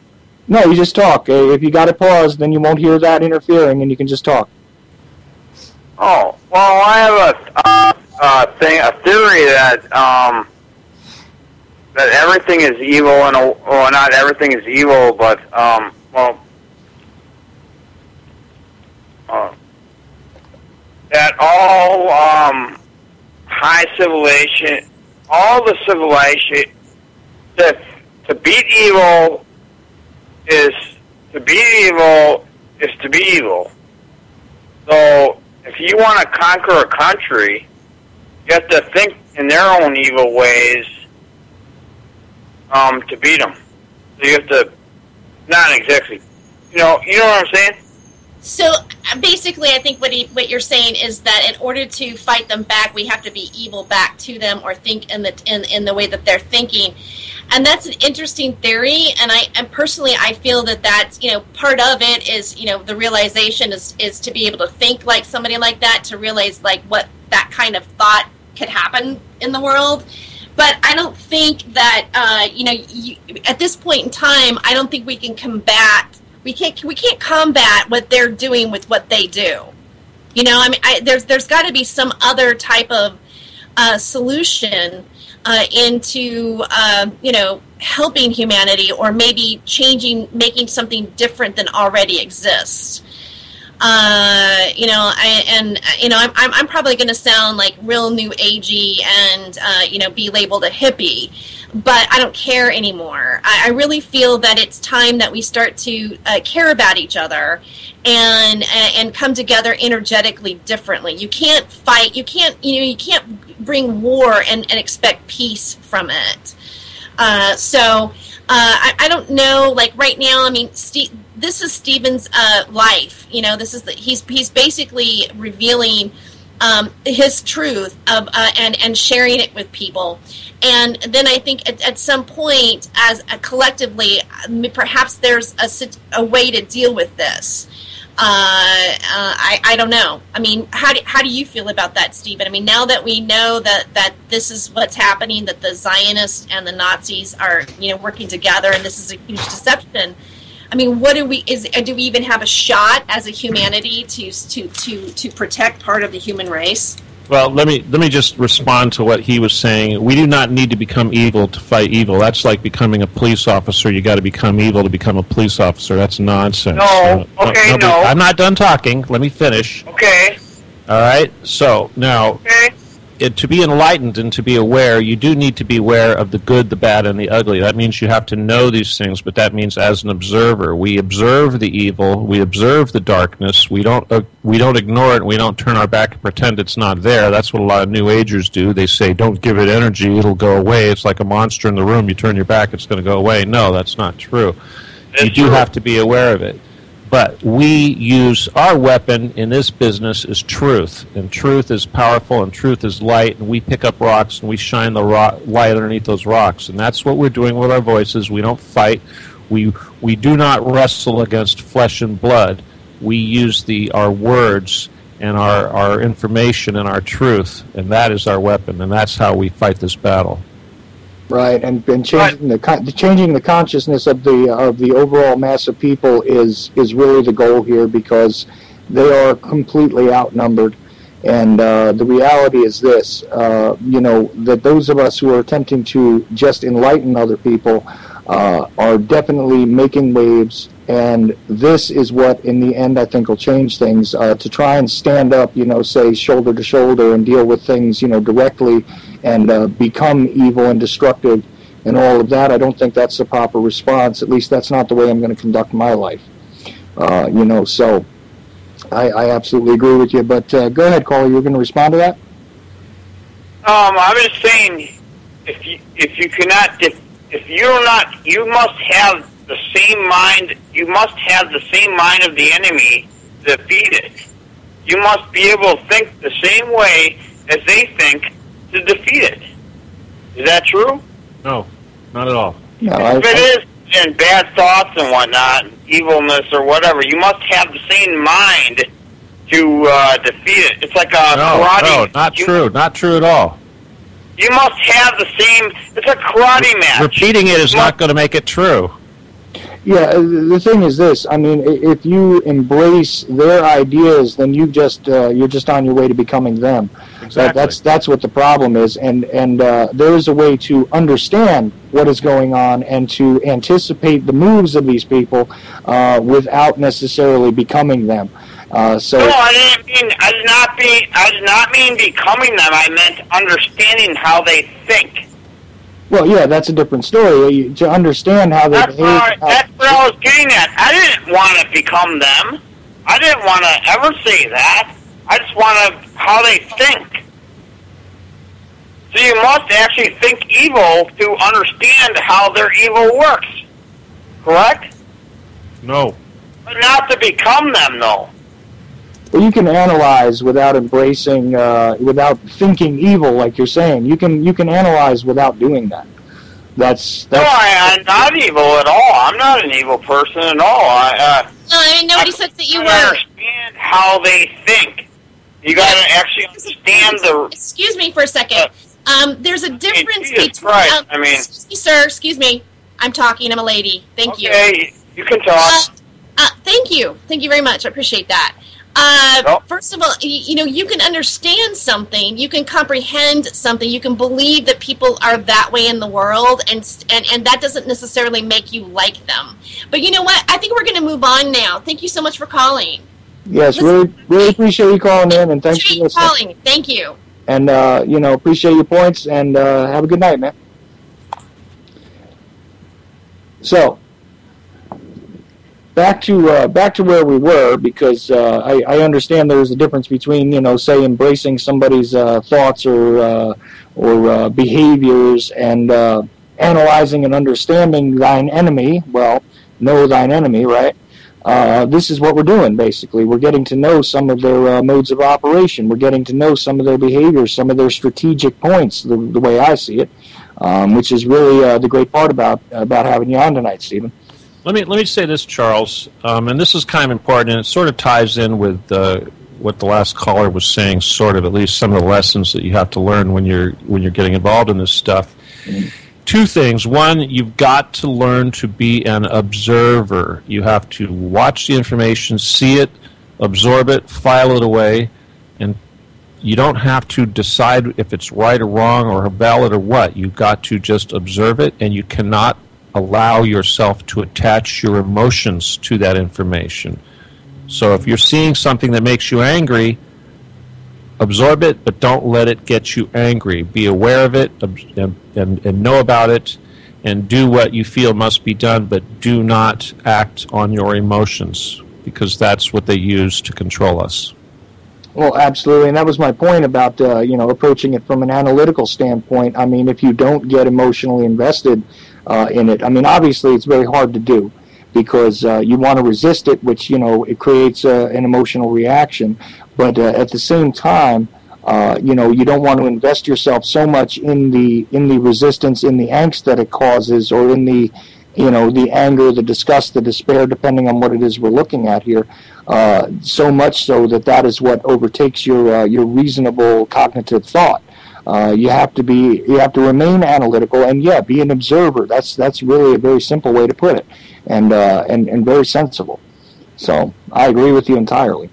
S1: No, you just talk. If you got it paused, then you won't hear that interfering, and you can just talk.
S7: Oh, well, I have a theory that that everything is evil, and well, not everything is evil, but that all high civilization, all the civilization, to beat evil is to be evil. So if you want to conquer a country, you have to think in their own evil ways to beat them. So you have to, not exactly, you know what I'm saying?
S5: So basically, I think what you're saying is that in order to fight them back, we have to be evil back to them, or think in the way that they're thinking. And that's an interesting theory, and personally I feel that that's, part of it is, the realization is to be able to think like somebody like that, to realize like what that kind of thought could happen in the world. But I don't think that at this point in time, I don't think we can combat. We can't combat what they're doing with what they do. There's got to be some other type of solution into helping humanity, or maybe making something different than already exists. I'm probably going to sound like real new agey and be labeled a hippie, but I don't care anymore. I really feel that it's time that we start to care about each other and come together energetically differently. You can't fight. You can't bring war and expect peace from it. I don't know. Like right now, this is Stephen's life. He's basically revealing his truth and sharing it with people. And then I think at some point, as collectively, perhaps there's a way to deal with this. I don't know. How do you feel about that, Stephen? Now that we know that this is what's happening, that the Zionists and the Nazis are working together, and this is a huge deception. What do we even have a shot as a humanity to protect part of the human race?
S6: Well, let me just respond to what he was saying. We do not need to become evil to fight evil. That's like becoming a police officer. You got to become evil to become a police officer. That's nonsense.
S7: No. Okay. No.
S6: I'm not done talking. Let me finish.
S7: Okay.
S6: All right. So now, to be enlightened and to be aware, you do need to be aware of the good, the bad, and the ugly. That means you have to know these things, but that means as an observer. We observe the evil, we observe the darkness, we don't ignore it, and we don't turn our back and pretend it's not there. That's what a lot of New Agers do. They say, don't give it energy, it'll go away. It's like a monster in the room. You turn your back, it's going to go away. No, that's not true. You do have to be aware of it. But we use our weapon in this business is truth, and truth is powerful, and truth is light, and we pick up rocks and we shine the light underneath those rocks, and that's what we're doing with our voices. We don't fight. We do not wrestle against flesh and blood. We use our words and our information and our truth, and that is our weapon, and that's how we fight this battle.
S1: Right, and changing the consciousness of the overall mass of people is really the goal here, because they are completely outnumbered. And the reality is this, that those of us who are attempting to just enlighten other people are definitely making waves. And this is what, in the end, I think will change things. To try and stand up, say shoulder to shoulder and deal with things, directly, and become evil and destructive and all of that, I don't think that's the proper response. At least that's not the way I'm going to conduct my life. So I absolutely agree with you. But go ahead, caller. You're going to respond to that?
S7: I'm just saying, you must have the same mind. You must have the same mind of the enemy to defeat it. You must be able to think the same way as they think to defeat it. Is that true?
S6: No, not at all.
S1: No,
S7: if it is, and bad thoughts and whatnot, evilness or whatever, you must have the same mind to defeat it. It's like a karate.
S6: No, not true. Not true at all.
S7: You must have the same. It's a karate match.
S6: Repeating it is not going to make it true.
S1: Yeah, the thing is this. I mean, if you embrace their ideas, then you're just on your way to becoming them.
S6: Exactly.
S1: That's what the problem is, and there is a way to understand what is going on and to anticipate the moves of these people without necessarily becoming them.
S7: No, I did not mean becoming them. I meant understanding how they think.
S1: Well, yeah, that's a different story. To understand how they behave.
S7: That's what I was getting at. I didn't want to become them. I didn't want to ever say that. I just want to how they think. So you must actually think evil to understand how their evil works. Correct?
S6: No.
S7: But not to become them, though.
S1: Well, you can analyze without embracing, without thinking evil, like you're saying. You can analyze without doing that. That's
S7: no, I'm not evil at all. I'm not an evil person at all.
S5: Nobody said that you were.
S7: Understand how they think. You got to actually understand the.
S5: Excuse me for a second. There's a difference between.
S7: Christ,
S5: excuse me, sir. Excuse me. I'm talking. I'm a lady. Thank you.
S7: Okay, you can talk.
S5: Thank you. Thank you very much. I appreciate that. First of all, you can understand something, you can comprehend something, you can believe that people are that way in the world, and that doesn't necessarily make you like them. But you know what? I think we're going to move on now. Thank you so much for calling.
S1: Yes, really appreciate you calling in, and thanks for listening.
S5: Thank you.
S1: And appreciate your points, and have a good night, man. So. Back to where we were, because I understand there's a difference between say embracing somebody's thoughts or behaviors and analyzing and understanding thine enemy. Well, know thine enemy, right? This is what we're doing basically. We're getting to know some of their modes of operation. We're getting to know some of their behaviors, some of their strategic points. The way I see it, which is really the great part about having you on tonight, Stephen.
S6: Let me say this, Charles, and this is kind of important, and it sort of ties in with what the last caller was saying. Sort of, at least some of the lessons that you have to learn when you're getting involved in this stuff. Mm-hmm. Two things. One, you've got to learn to be an observer. You have to watch the information, see it, absorb it, file it away, and you don't have to decide if it's right or wrong or valid or what. You've got to just observe it, and you cannot allow yourself to attach your emotions to that information. So if you're seeing something that makes you angry, absorb it, but don't let it get you angry. Be aware of it and know about it, and do what you feel must be done, but do not act on your emotions, because that's what they use to control us.
S1: Well, absolutely, and that was my point about approaching it from an analytical standpoint. I mean, if you don't get emotionally invested in it, I mean, obviously it's very hard to do, because you want to resist it, which it creates an emotional reaction. But at the same time, you don't want to invest yourself so much in the resistance, in the angst that it causes, or in the the anger, the disgust, the despair, depending on what it is we're looking at here. So much so that is what overtakes your reasonable cognitive thought. You have to remain analytical and be an observer. That's really a very simple way to put it, and very sensible. So I agree with you entirely.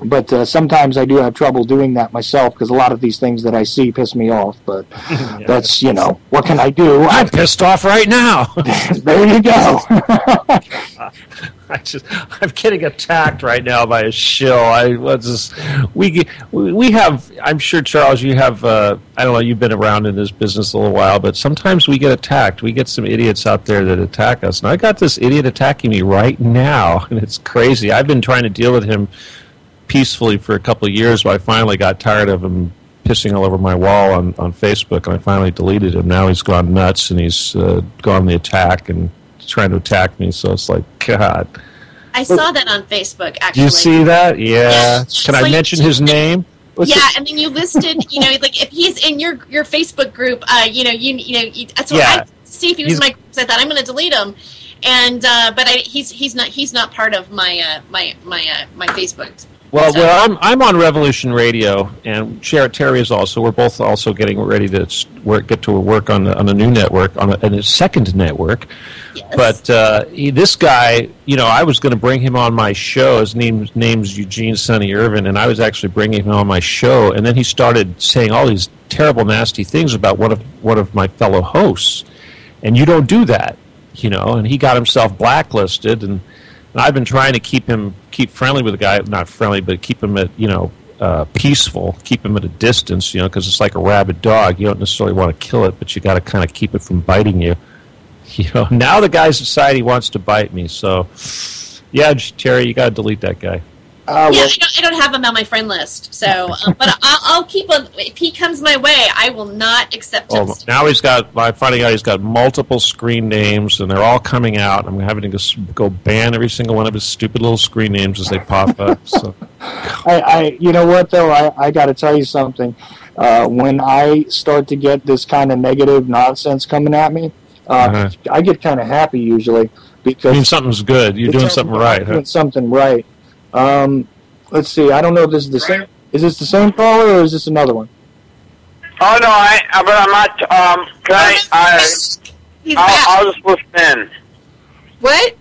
S1: But sometimes I do have trouble doing that myself, because a lot of these things that I see piss me off. But that's what can I do?
S6: I'm pissed off right now.
S1: There you go.
S6: I'm getting attacked right now by a shill. We have. I'm sure, Charles, you have. I don't know. You've been around in this business a little while, but sometimes we get attacked. We get some idiots out there that attack us, and I got this idiot attacking me right now, and it's crazy. I've been trying to deal with him peacefully for a couple of years, but I finally got tired of him pissing all over my wall on Facebook, and I finally deleted him. Now he's gone nuts, and he's gone on the attack and trying to attack me, so it's like, God.
S5: I saw that on Facebook, actually.
S6: Do you see that? Yeah. Can I mention his name?
S5: And then you listed, like if he's in your Facebook group, that's what I see if he was in my group. I thought I'm going to delete him, and but he's not part of my my Facebook
S6: Well, I'm on Revolution Radio, and Terry is also. We're both also getting ready to get to work on a new network, on a second network.
S5: Yes.
S6: But this guy, I was going to bring him on my show. His name's Eugene Sonny Irvin, and I was actually bringing him on my show. And then he started saying all these terrible, nasty things about one of my fellow hosts. And you don't do that, And he got himself blacklisted, and I've been trying to keep friendly with the guy, not friendly, but keep him at, peaceful, keep him at a distance, because it's like a rabid dog. You don't necessarily want to kill it, but you got to kind of keep it from biting you. Now the guy's decided he wants to bite me, so, yeah, Terry, you got to delete that guy.
S5: I don't have him on my friend list, so, but I'll keep him. If he comes my way, I will not accept him.
S6: Now I'm finding out he's got multiple screen names, and they're all coming out. I'm having to go ban every single one of his stupid little screen names as they pop up. So,
S1: you know what, though? I got to tell you something. When I start to get this kind of negative nonsense coming at me, I get kind of happy usually, because
S6: something's good. You're doing something right.
S1: Doing something right. Let's see. I don't know if this is the same. Is this the same caller, or is this another one?
S7: Oh no, but I'm not. I'll just listen in.
S5: What?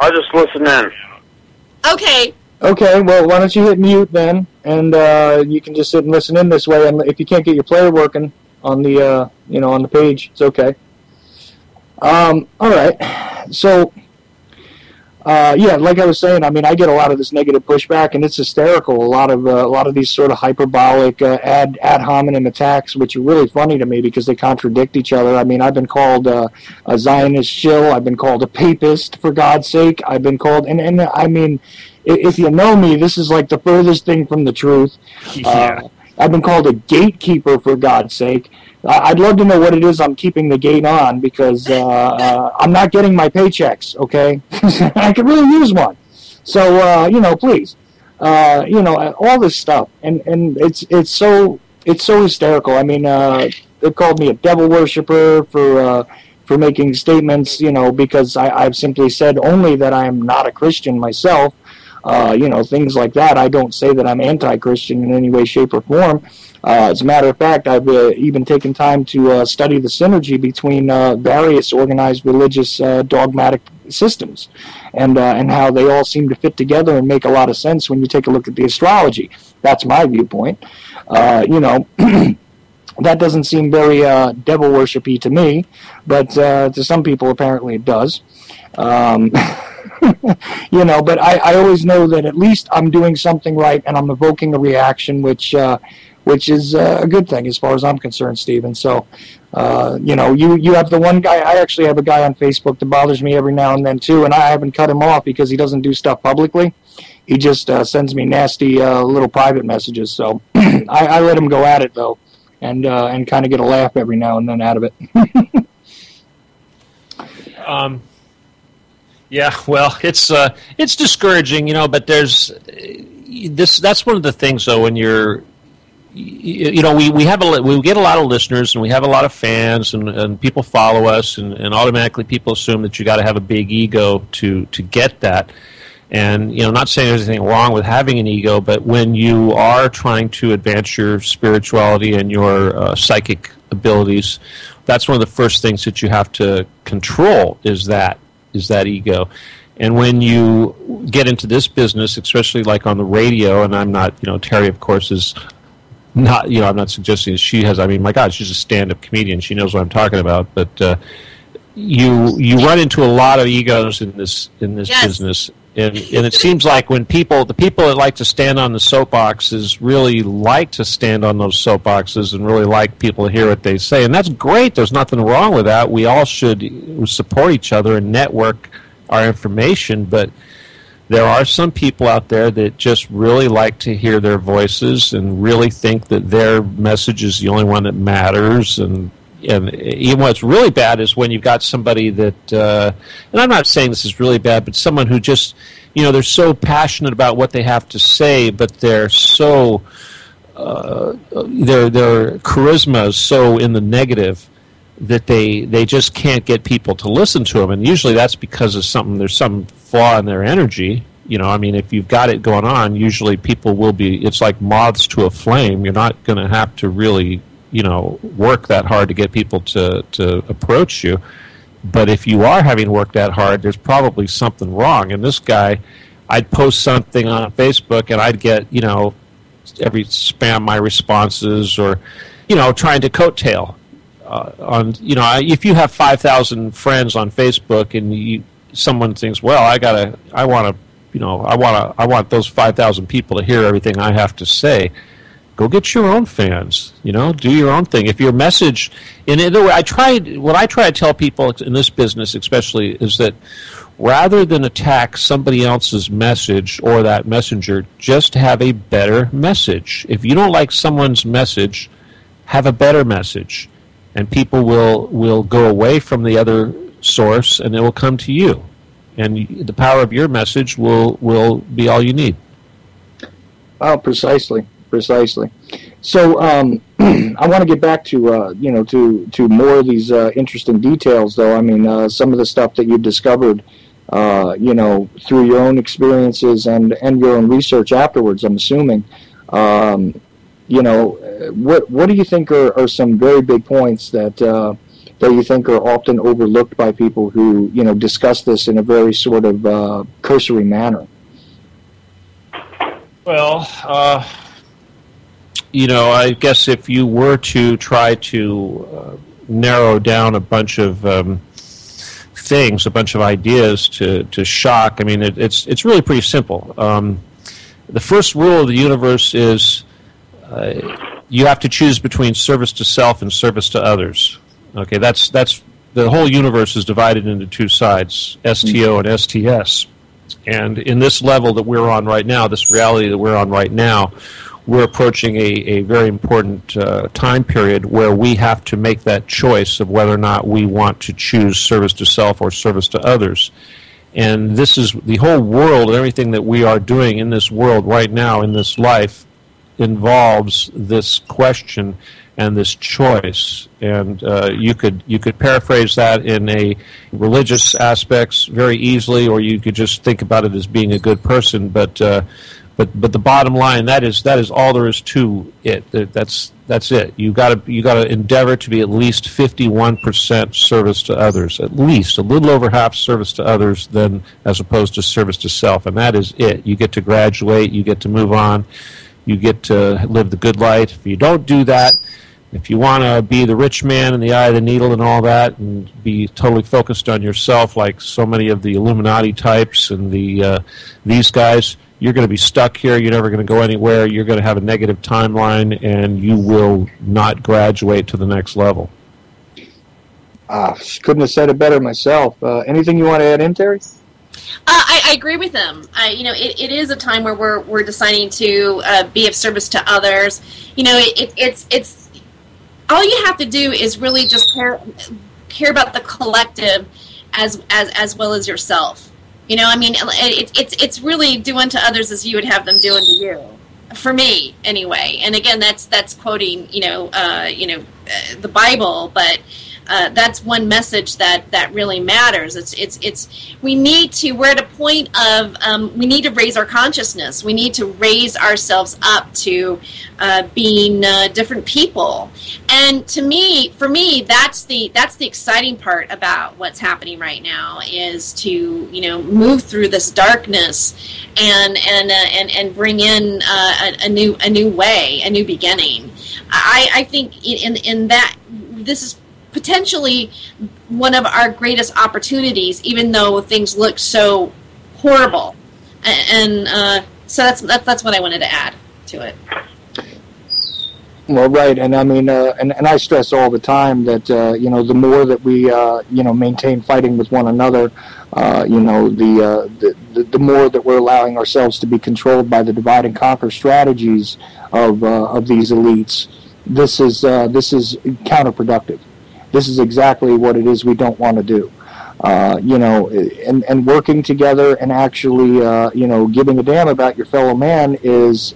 S7: I'll just listen in.
S5: Okay.
S1: Okay. Well, why don't you hit mute then, and you can just sit and listen in this way. And if you can't get your player working on the on the page, it's okay. All right. So. Like I was saying, I mean, I get a lot of this negative pushback, and it's hysterical. A lot of these sort of hyperbolic ad hominem attacks, which are really funny to me because they contradict each other. I mean, I've been called a Zionist shill. I've been called a papist, for God's sake. I've been called, and I mean, if you know me, this is like the furthest thing from the truth.
S6: Yeah.
S1: I've been called a gatekeeper, for God's sake. I'd love to know what it is I'm keeping the gate on, because I'm not getting my paychecks, okay? I could really use one. So, please, all this stuff. And it's so hysterical. I mean, they called me a devil worshiper for making statements, because I've simply said only that I am not a Christian myself. Things like that. I don't say that I'm anti-Christian in any way, shape, or form. As a matter of fact, I've even taken time to study the synergy between various organized religious dogmatic systems, and how they all seem to fit together and make a lot of sense when you take a look at the astrology. That's my viewpoint. That doesn't seem very devil worshipy to me, but to some people apparently it does. But I always know that at least I'm doing something right, and I'm evoking a reaction, which is a good thing as far as I'm concerned, Stephen. So, you have the one guy. I actually have a guy on Facebook that bothers me every now and then too, and I haven't cut him off because he doesn't do stuff publicly. He just sends me nasty little private messages. So I let him go at it though, and kind of get a laugh every now and then out of it.
S6: Yeah, well, it's discouraging, but there's this. That's one of the things, though, when you're, we get a lot of listeners and we have a lot of fans and people follow us and automatically people assume that you got to have a big ego to get that. And not saying there's anything wrong with having an ego, but when you are trying to advance your spirituality and your psychic abilities, that's one of the first things that you have to control is that ego. And when you get into this business, especially like on the radio, and I'm not, Terry, of course, is not, I'm not suggesting that she has, I mean, my God, she's a stand-up comedian. She knows what I'm talking about. But you run into a lot of egos in this yes. business. And it seems like when the people that like to stand on the soapboxes really like to stand on those soapboxes and really like people to hear what they say. And that's great. There's nothing wrong with that. We all should support each other and network our information. But there are some people out there that just really like to hear their voices and really think that their message is the only one that matters. And even what's really bad is when you've got somebody that, and I'm not saying this is really bad, but someone who just, they're so passionate about what they have to say, but they're so, their charisma is so in the negative that they just can't get people to listen to them. And usually that's because of there's some flaw in their energy, You know, I mean, if you've got it going on, usually people will be, it's like moths to a flame. You're not going to have to really, you know, work that hard to get people to approach you. But if you are having to work that hard, there's probably something wrong. And this guy, I'd post something on Facebook and I'd get, you know, every spam my responses or, you know, trying to coattail on, you know, if you have 5,000 friends on Facebook and someone thinks, well, I want those 5,000 people to hear everything I have to say. Go get your own fans, you know, do your own thing. If your message, what I try to tell people in this business especially is that rather than attack somebody else's message or that messenger, just have a better message. If you don't like someone's message, have a better message. And people will go away from the other source and they will come to you. And the power of your message will be all you need.
S1: Oh, precisely. So I want to get back to to more of these interesting details, though. I mean, some of the stuff that you've discovered, through your own experiences and your own research afterwards. I'm assuming. What do you think are some very big points that you think are often overlooked by people who discuss this in a very sort of cursory manner?
S6: Well, I guess if you were to try to narrow down a bunch of things, a bunch of ideas to shock, I mean, it's really pretty simple. The first rule of the universe is you have to choose between service to self and service to others. Okay, that's the whole universe is divided into two sides, STO and STS. And in this level that we're on right now, this reality that we're on right now, we're approaching a very important time period where we have to make that choice of whether or not we want to choose service to self or service to others. And this is the whole world, and everything that we are doing in this world right now, in this life, involves this question and this choice. And you could paraphrase that in a religious aspects very easily, or you could just think about it as being a good person. But the bottom line, that is all there is to it. That's it. You got to endeavor to be at least 51% service to others, at least a little over half service to others, than as opposed to service to self. And that is it. You get to graduate. You get to move on. You get to live the good life. If you don't do that, if you want to be the rich man in the eye of the needle and all that, and be totally focused on yourself, like so many of the Illuminati types and these guys, you're going to be stuck here. You're never going to go anywhere. You're going to have a negative timeline, and you will not graduate to the next level.
S1: Couldn't have said it better myself. Anything you want to add in, Terry?
S5: I agree with them. It is a time where we're deciding to be of service to others. It's all you have to do is really just care about the collective as well as yourself. It's really do unto others as you would have them do unto you. For me, anyway. And again, that's quoting the Bible, but that's one message that really matters. We're at a point of we need to raise our consciousness. We need to raise ourselves up to being different people. And for me, that's the exciting part about what's happening right now, is to move through this darkness and bring in a new way, a new beginning. I think in that this is potentially one of our greatest opportunities, even though things look so horrible. And so that's what I wanted to add to it.
S1: Well, right, and I mean, and I stress all the time that the more that we maintain fighting with one another, the more that we're allowing ourselves to be controlled by the divide and conquer strategies of these elites. This is counterproductive. This is exactly what it is we don't want to do. And working together and actually, giving a damn about your fellow man is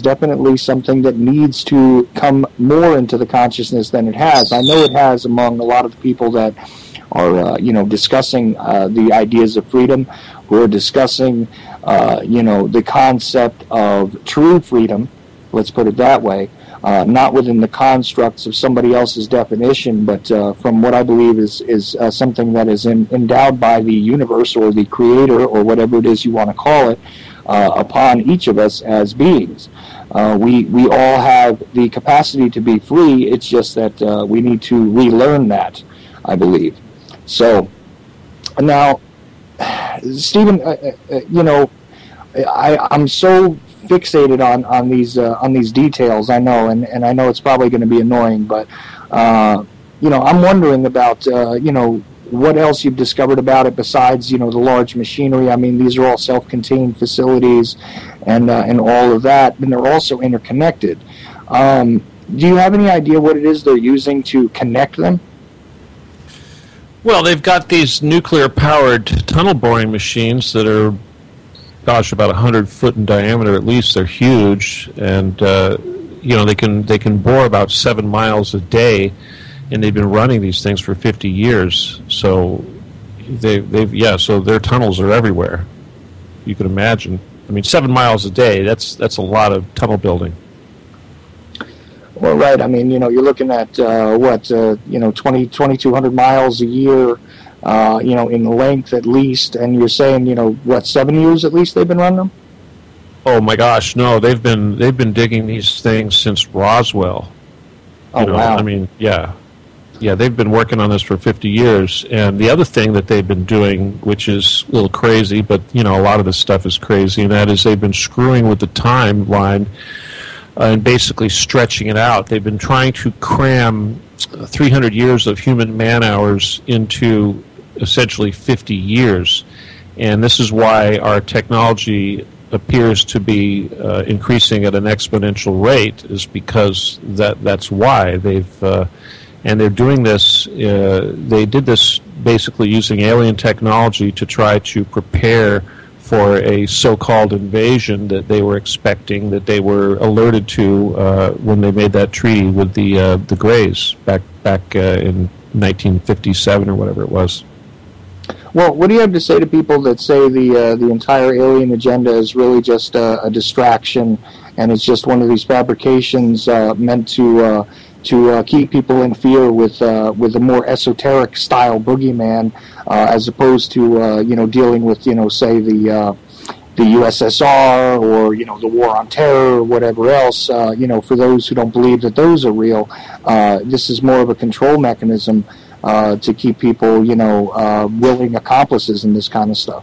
S1: definitely something that needs to come more into the consciousness than it has. I know it has among a lot of the people that discussing the ideas of freedom, who are discussing, the concept of true freedom, let's put it that way, not within the constructs of somebody else's definition, but from what I believe is something that is endowed by the universe or the creator or whatever it is you want to call it, upon each of us as beings. We all have the capacity to be free. It's just that we need to relearn that, I believe. So now, Stephen, I'm so fixated on these details. I know, and I know it's probably going to be annoying, but I'm wondering about what else you've discovered about it besides the large machinery. I mean, these are all self-contained facilities, and all of that, and they're also interconnected. Do you have any idea what it is they're using to connect them?
S6: Well, they've got these nuclear-powered tunnel boring machines that are, about 100 foot in diameter at least. They're huge, and they can bore about 7 miles a day, and they've been running these things for 50 years. So so their tunnels are everywhere. You can imagine. I mean, 7 miles a day. That's a lot of tunnel building.
S1: Well, right. I mean, you're looking at 2,200 miles a year, in length at least, and you're saying, 7 years at least they've been running them?
S6: Oh my gosh, no! They've been digging these things since Roswell.
S1: Wow!
S6: I mean, yeah, they've been working on this for 50 years. And the other thing that they've been doing, which is a little crazy, but a lot of this stuff is crazy, and that is they've been screwing with the timeline. And basically stretching it out. They've been trying to cram 300 years of human man-hours into essentially 50 years. And this is why our technology appears to be increasing at an exponential rate, is because that's why. And they're doing this, they did this basically using alien technology to try to prepare for a so-called invasion that they were expecting, that they were alerted to when they made that treaty with the Greys back in 1957 or whatever it was.
S1: Well, what do you have to say to people that say the entire alien agenda is really just a distraction, and it's just one of these fabrications meant to keep people in fear with a more esoteric style boogeyman, as opposed to dealing with say the USSR or the war on terror or whatever else. For those who don't believe that those are real, this is more of a control mechanism to keep people willing accomplices in this kind of stuff.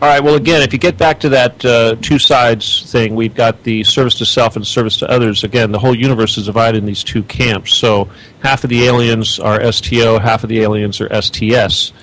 S6: All right, well, again, if you get back to that two sides thing, we've got the service to self and service to others. Again, the whole universe is divided in these two camps. So half of the aliens are STO, half of the aliens are STS.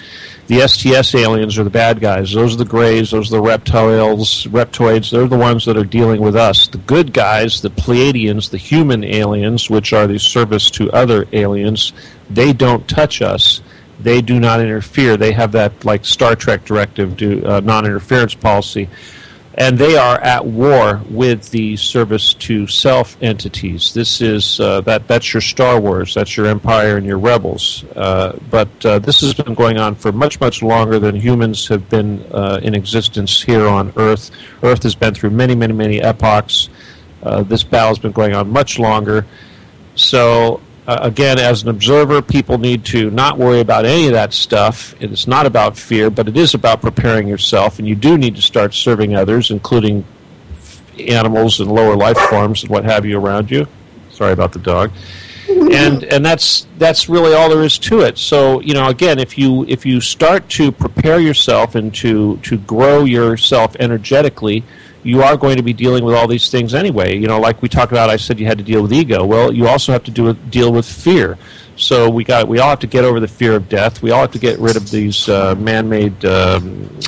S6: The STS aliens are the bad guys. Those are the Greys, those are the reptoids. They're the ones that are dealing with us. The good guys, the Pleiadians, the human aliens, which are the service to other aliens, they don't touch us. They do not interfere. They have that, like Star Trek directive, non-interference policy. And they are at war with the service to self entities. This is that's your Star Wars, that's your Empire and your Rebels. But this has been going on for much, much longer than humans have been in existence here on Earth. Earth has been through many, many, many epochs. This battle has been going on much longer. So again, as an observer, people need to not worry about any of that stuff. It's not about fear, but it is about preparing yourself, and you do need to start serving others, including animals and lower life forms and what have you around you. Sorry about the dog. And that's really all there is to it. So, again, if you start to prepare yourself and to grow yourself energetically, you are going to be dealing with all these things anyway. Like we talked about, I said you had to deal with ego. Well, you also have to deal with fear. So we all have to get over the fear of death. We all have to get rid of these man-made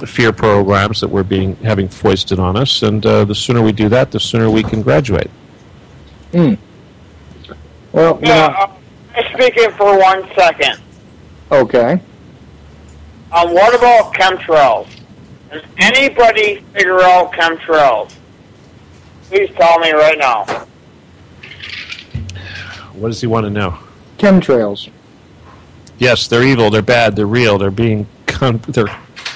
S6: fear programs that we're having foisted on us. And the sooner we do that, the sooner we can graduate.
S1: Well,
S7: I'm speaking for 1 second.
S1: Okay.
S7: What about chemtrails? Does anybody figure out chemtrails? Please tell me right now.
S6: What does he want to know?
S1: Chemtrails.
S6: Yes, they're evil, they're bad, they're real, they're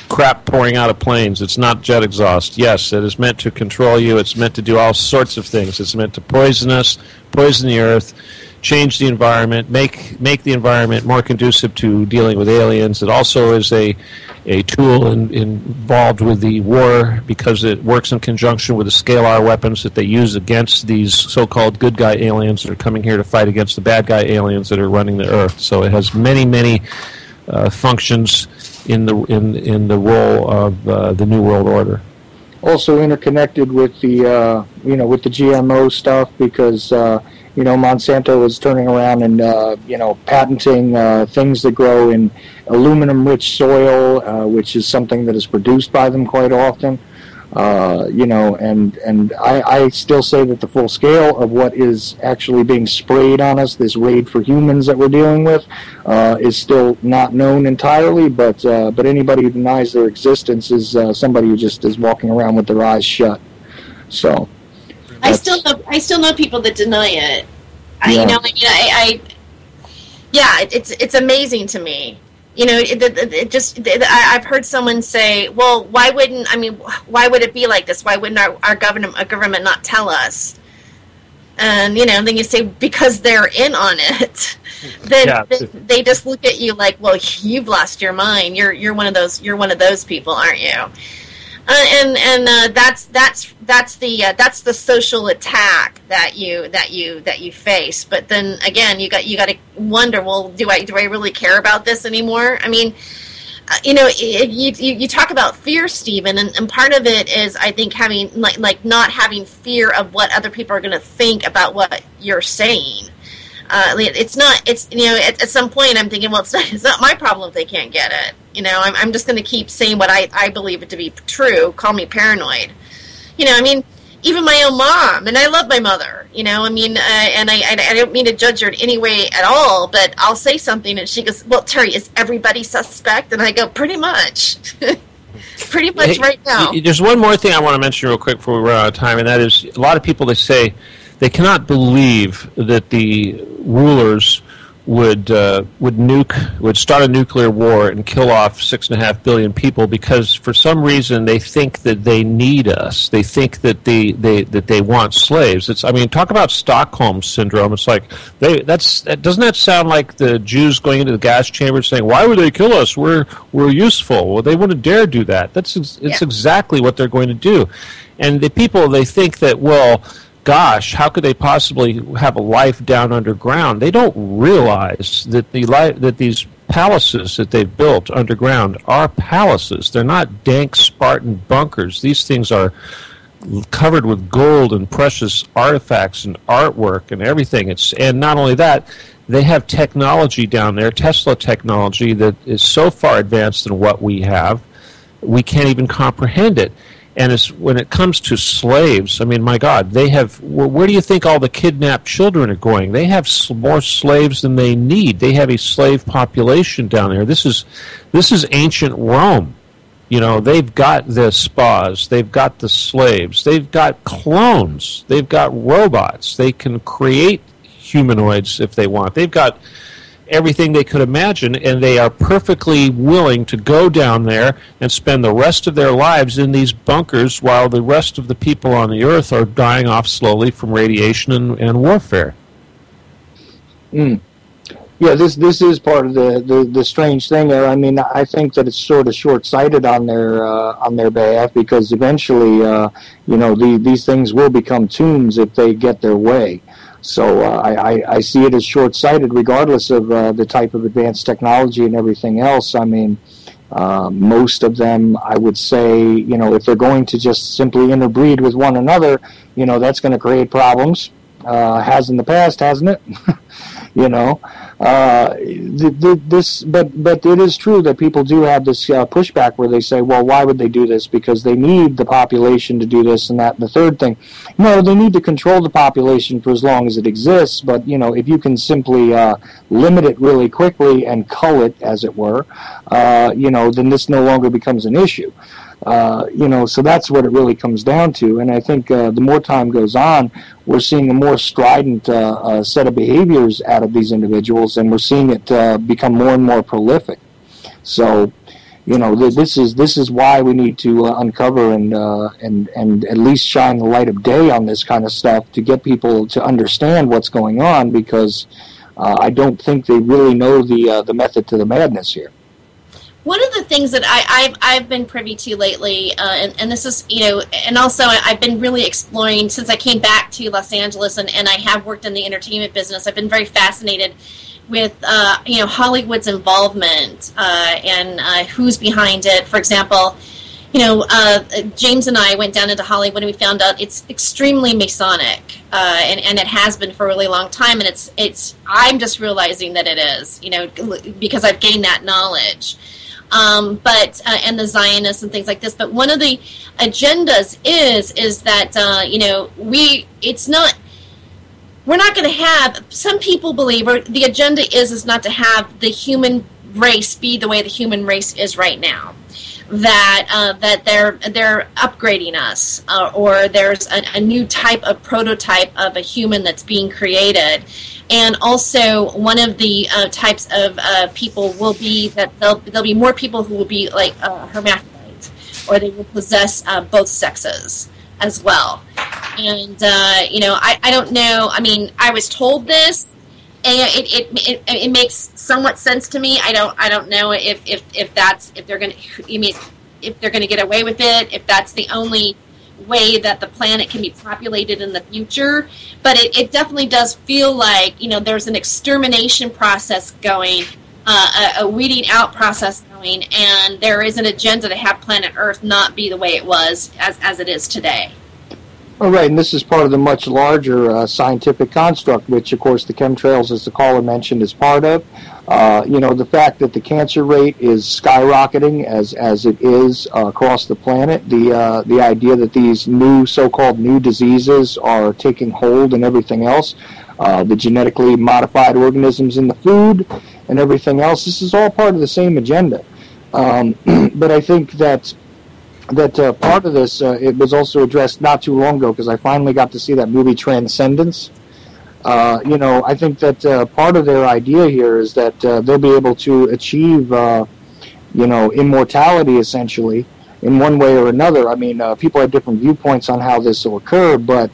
S6: crap pouring out of planes. It's not jet exhaust. Yes, it is meant to control you. It's meant to do all sorts of things. It's meant to poison us, poison the earth, change the environment, make the environment more conducive to dealing with aliens. It also is a tool involved with the war because it works in conjunction with the scalar weapons that they use against these so-called good guy aliens that are coming here to fight against the bad guy aliens that are running the earth. So it has many functions in the role of the New World Order.
S1: Also interconnected with the with the GMO stuff because Monsanto is turning around and patenting things that grow in aluminum-rich soil, which is something that is produced by them quite often. And I still say that the full scale of what is actually being sprayed on us, this raid for humans that we're dealing with, is still not known entirely. But anybody who denies their existence is somebody who just is walking around with their eyes shut. So.
S5: I still know people that deny it. It's amazing to me. I've heard someone say, "Well, why would it be like this? Why wouldn't our government not tell us?" And then you say because they're in on it. Then they just look at you like, "Well, you've lost your mind. You're one of those people, aren't you?" That's the social attack that you face. But then again, you got to wonder, well, do I really care about this anymore? I mean, you talk about fear, Stephen, and part of it is I think having like not having fear of what other people are going to think about what you're saying. At some point I'm thinking, well, it's not my problem if they can't get it. I'm just going to keep saying what I believe it to be true. Call me paranoid. Even my own mom, and I love my mother, and I don't mean to judge her in any way at all, but I'll say something and she goes, well, Terry, is everybody suspect? And I go, pretty much. Pretty much right now.
S6: There's one more thing I want to mention real quick before we run out of time, and that is a lot of people, they say, they cannot believe that the rulers would start a nuclear war and kill off 6.5 billion people because for some reason they think that they need us. They think that they want slaves. Talk about Stockholm syndrome. It's like doesn't that sound like the Jews going into the gas chamber saying, "Why would they kill us? We're useful." Well, they wouldn't dare do that. It's exactly what they're going to do. And the people, they think that, well, gosh, how could they possibly have a life down underground? They don't realize that that these palaces that they've built underground are palaces. They're not dank Spartan bunkers. These things are covered with gold and precious artifacts and artwork and everything. And not only that, they have technology down there, Tesla technology, that is so far advanced than what we have, we can't even comprehend it. And when it comes to slaves, my God, they have. Where do you think all the kidnapped children are going? They have more slaves than they need. They have a slave population down there. This is ancient Rome. They've got the spas. They've got the slaves. They've got clones. They've got robots. They can create humanoids if they want. They've got everything they could imagine, and they are perfectly willing to go down there and spend the rest of their lives in these bunkers while the rest of the people on the earth are dying off slowly from radiation and warfare.
S1: Yeah, this is part of the strange thing there. I think that it's sort of short-sighted on their behalf because eventually, these things will become tombs if they get their way. So I see it as short-sighted regardless of the type of advanced technology and everything else. Most of them, I would say, if they're going to just simply interbreed with one another, that's going to create problems. Has in the past, hasn't it? But it is true that people do have this pushback where they say, well, why would they do this? Because they need the population to do this and that and the third thing. No, they need to control the population for as long as it exists, but, if you can simply limit it really quickly and cull it, as it were, then this no longer becomes an issue. So that's what it really comes down to. And I think the more time goes on, we're seeing a more strident set of behaviors out of these individuals, and we're seeing it become more and more prolific. So, this is why we need to uncover and at least shine the light of day on this kind of stuff to get people to understand what's going on, because I don't think they really know the method to the madness here.
S5: One of the things that I've been privy to lately, and this is, and also I've been really exploring since I came back to Los Angeles, and I have worked in the entertainment business. I've been very fascinated with, Hollywood's involvement and who's behind it. For example, James and I went down into Hollywood and we found out it's extremely Masonic, and it has been for a really long time. And I'm just realizing that it is, because I've gained that knowledge. And the Zionists and things like this. But one of the agendas is that, we're not going to have, some people believe, or the agenda is not to have the human race be the way the human race is right now. That they're upgrading us, or there's a new type of prototype of a human that's being created. And also, one of the types of people will be that there'll be more people who will be like hermaphrodites, or they will possess both sexes as well. And I don't know. I mean, I was told this, and it makes somewhat sense to me. I don't know if they're going to get away with it, if that's the only way that the planet can be populated in the future. But it definitely does feel like, there's an extermination process going, a weeding out process going, and there is an agenda to have planet Earth not be the way it was as it is today.
S1: All right, and this is part of the much larger scientific construct, which, of course, the chemtrails, as the caller mentioned, is part of. The fact that the cancer rate is skyrocketing as it is across the planet, the idea that these so-called new diseases are taking hold and everything else, the genetically modified organisms in the food and everything else, this is all part of the same agenda. But I think that part of this, it was also addressed not too long ago, because I finally got to see that movie Transcendence. I think that part of their idea here is that they'll be able to achieve, immortality, essentially, in one way or another. I mean, people have different viewpoints on how this will occur, but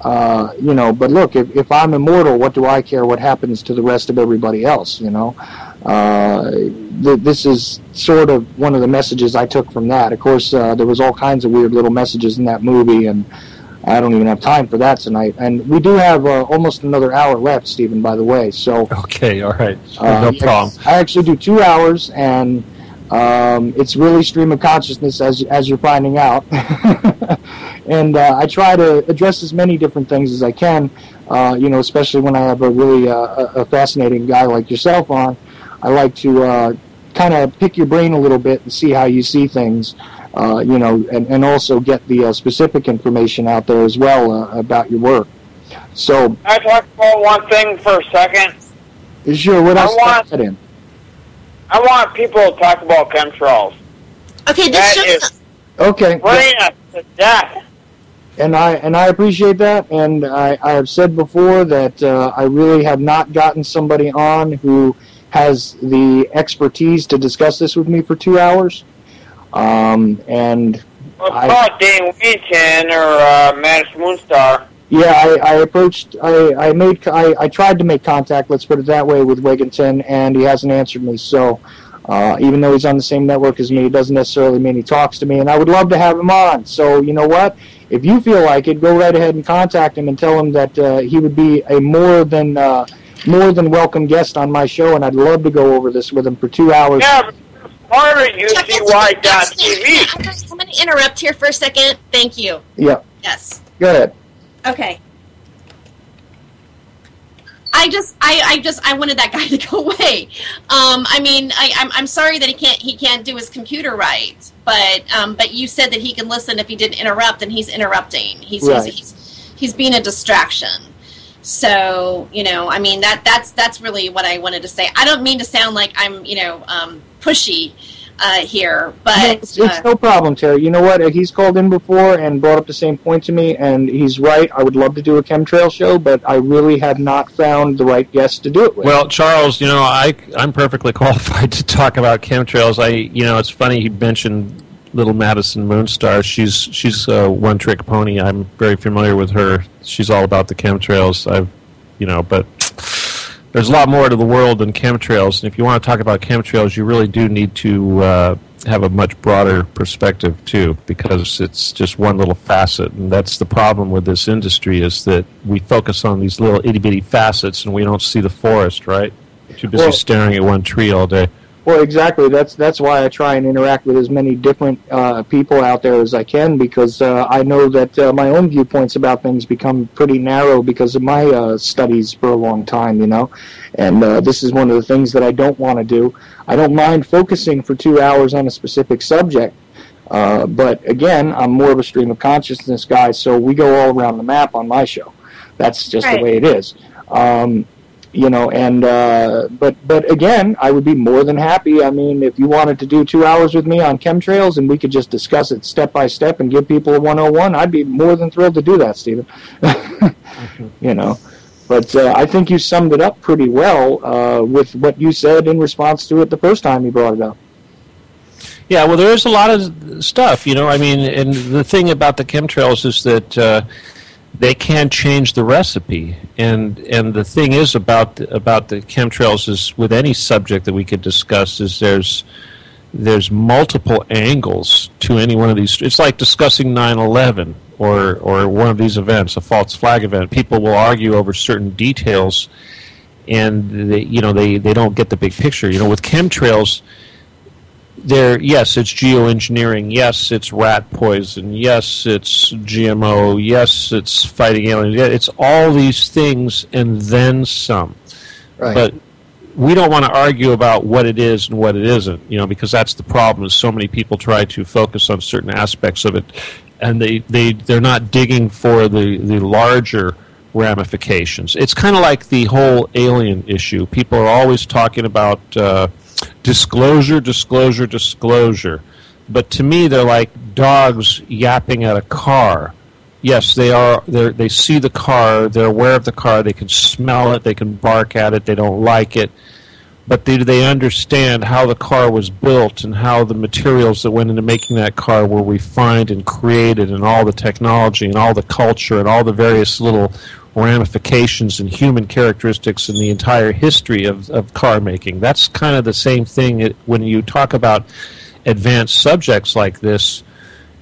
S1: look, if I'm immortal, what do I care what happens to the rest of everybody else, This is sort of one of the messages I took from that. Of course, there was all kinds of weird little messages in that movie, and I don't even have time for that tonight. And we do have almost another hour left, Stephen, by the way. So
S6: okay, all right. No problem.
S1: I actually do 2 hours, and it's really stream of consciousness, as you're finding out. And I try to address as many different things as I can, especially when I have a really a fascinating guy like yourself on. I like to kind of pick your brain a little bit and see how you see things, and also get the specific information out there as well about your work. So,
S7: can I talk about one thing for a second?
S1: Sure, what else?
S7: I want people to talk about chemtrails.
S5: Okay, this is
S1: okay.
S7: Bringing us to death.
S1: And I appreciate that, and I have said before that I really have not gotten somebody on who has the expertise to discuss this with me for 2 hours. And
S7: Dane Wheaton or Mattis Moonstar.
S1: Yeah, I tried to make contact, let's put it that way, with Wigginton, and he hasn't answered me. So even though he's on the same network as me, it doesn't necessarily mean he talks to me, and I would love to have him on. So you know what? If you feel like it, go right ahead and contact him and tell him that he would be a more than welcome guest on my show, and I'd love to go over this with him for 2 hours.
S7: Yeah, part of UCY.TV.
S5: I'm going to interrupt here for a second. Thank you.
S1: Yeah.
S5: Yes.
S1: Go ahead.
S5: Okay. I wanted that guy to go away. I'm sorry that he can't do his computer right, but you said that he can listen if he didn't interrupt, and he's interrupting. He's being a distraction. So that's really what I wanted to say. I don't mean to sound like I'm pushy, here. But
S1: no, it's no problem, Terry. You know what? He's called in before and brought up the same point to me, and he's right. I would love to do a chemtrail show, but I really have not found the right guest to do it with.
S6: Well, Charles, I'm perfectly qualified to talk about chemtrails. It's funny he mentioned little Madison Moonstar. She's a one-trick pony. I'm very familiar with her. She's all about the chemtrails. But there's a lot more to the world than chemtrails, and if you want to talk about chemtrails, you really do need to have a much broader perspective too, because it's just one little facet, and that's the problem with this industry, is that we focus on these little itty-bitty facets and we don't see the forest, right? We're too busy staring at one tree all day.
S1: Well, exactly. That's why I try and interact with as many different people out there as I can, because I know that my own viewpoints about things become pretty narrow because of my studies for a long time, And this is one of the things that I don't want to do. I don't mind focusing for 2 hours on a specific subject, but again, I'm more of a stream of consciousness guy, so we go all around the map on my show. That's just the way it is. But again, I would be more than happy. I mean, if you wanted to do 2 hours with me on chemtrails and we could just discuss it step by step and give people a 101, I'd be more than thrilled to do that, Stephen. But I think you summed it up pretty well with what you said in response to it the first time you brought it up.
S6: Yeah, well, there is a lot of stuff, and the thing about the chemtrails is that they can change the recipe, and the thing is about the chemtrails is, with any subject that we could discuss, is there's multiple angles to any one of these. It's like discussing 9/11 or one of these events, a false flag event. People will argue over certain details, and they don't get the big picture. With chemtrails, yes, it's geoengineering. Yes, it's rat poison. Yes, it's GMO. Yes, it's fighting aliens. Yeah, it's all these things and then some. Right. But we don't want to argue about what it is and what it isn't, because that's the problem. Is so many people try to focus on certain aspects of it, and they're not digging for the larger ramifications. It's kind of like the whole alien issue. People are always talking about disclosure. But to me, they're like dogs yapping at a car. Yes, they are. They see the car. They're aware of the car. They can smell it. They can bark at it. They don't like it. But do they understand how the car was built and how the materials that went into making that car were refined and created, and all the technology and all the culture and all the various little ramifications and human characteristics and the entire history of car making? That's kind of the same thing when you talk about advanced subjects like this.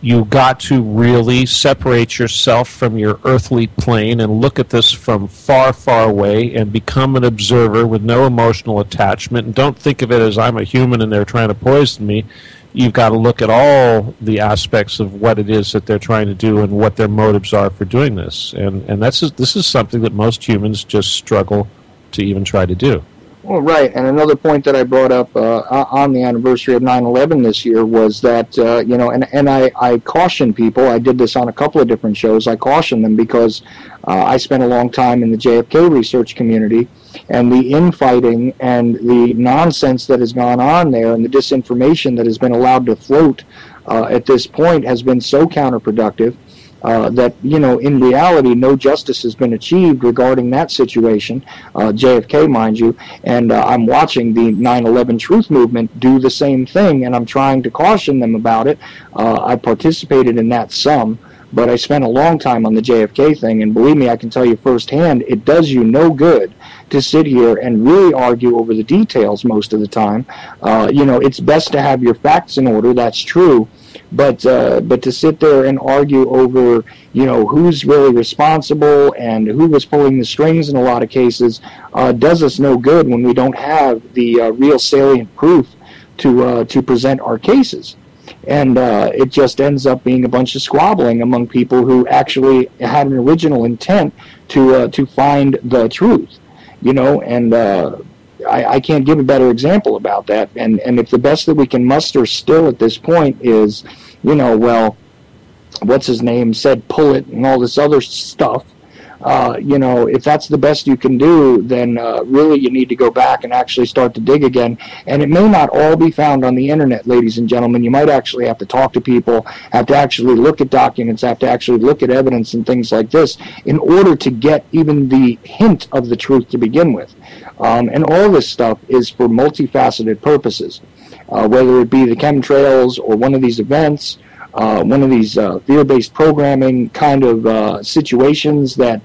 S6: You got to really separate yourself from your earthly plane and look at this from far, far away and become an observer with no emotional attachment. And don't think of it as I'm a human and they're trying to poison me. You've got to look at all the aspects of what it is that they're trying to do and what their motives are for doing this. And this is something that most humans just struggle to even try to do.
S1: Well, right. And another point that I brought up on the anniversary of 9/11 this year was that, and I caution people. I did this on a couple of different shows. I caution them because I spent a long time in the JFK research community, and the infighting and the nonsense that has gone on there and the disinformation that has been allowed to float at this point has been so counterproductive that, in reality, no justice has been achieved regarding that situation, JFK, mind you, and I'm watching the 9/11 Truth Movement do the same thing, and I'm trying to caution them about it. I participated in that some, but I spent a long time on the JFK thing, and believe me, I can tell you firsthand, it does you no good to sit here and really argue over the details most of the time. It's best to have your facts in order, that's true, but to sit there and argue over, who's really responsible and who was pulling the strings in a lot of cases does us no good when we don't have the real salient proof to present our cases. And it just ends up being a bunch of squabbling among people who actually had an original intent to find the truth, and I can't give a better example about that. And if the best that we can muster still at this point is, what's his name said pull it and all this other stuff, if that's the best you can do, then really you need to go back and actually start to dig again. And it may not all be found on the internet, ladies and gentlemen. You might actually have to talk to people, have to actually look at documents, have to actually look at evidence and things like this in order to get even the hint of the truth to begin with. And all this stuff is for multifaceted purposes, whether it be the chemtrails or one of these events, one of these fear-based programming kind of situations that,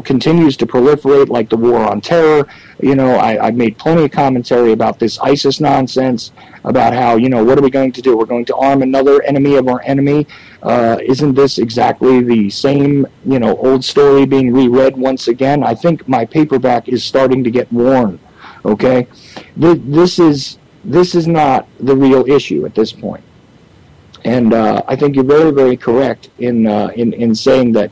S1: continues to proliferate, like the war on terror. I've made plenty of commentary about this ISIS nonsense, about how, what are we going to do? We're going to arm another enemy of our enemy. Isn't this exactly the same, old story being reread once again? I think my paperback is starting to get worn, okay? This is not the real issue at this point. And I think you're very, very correct in saying that,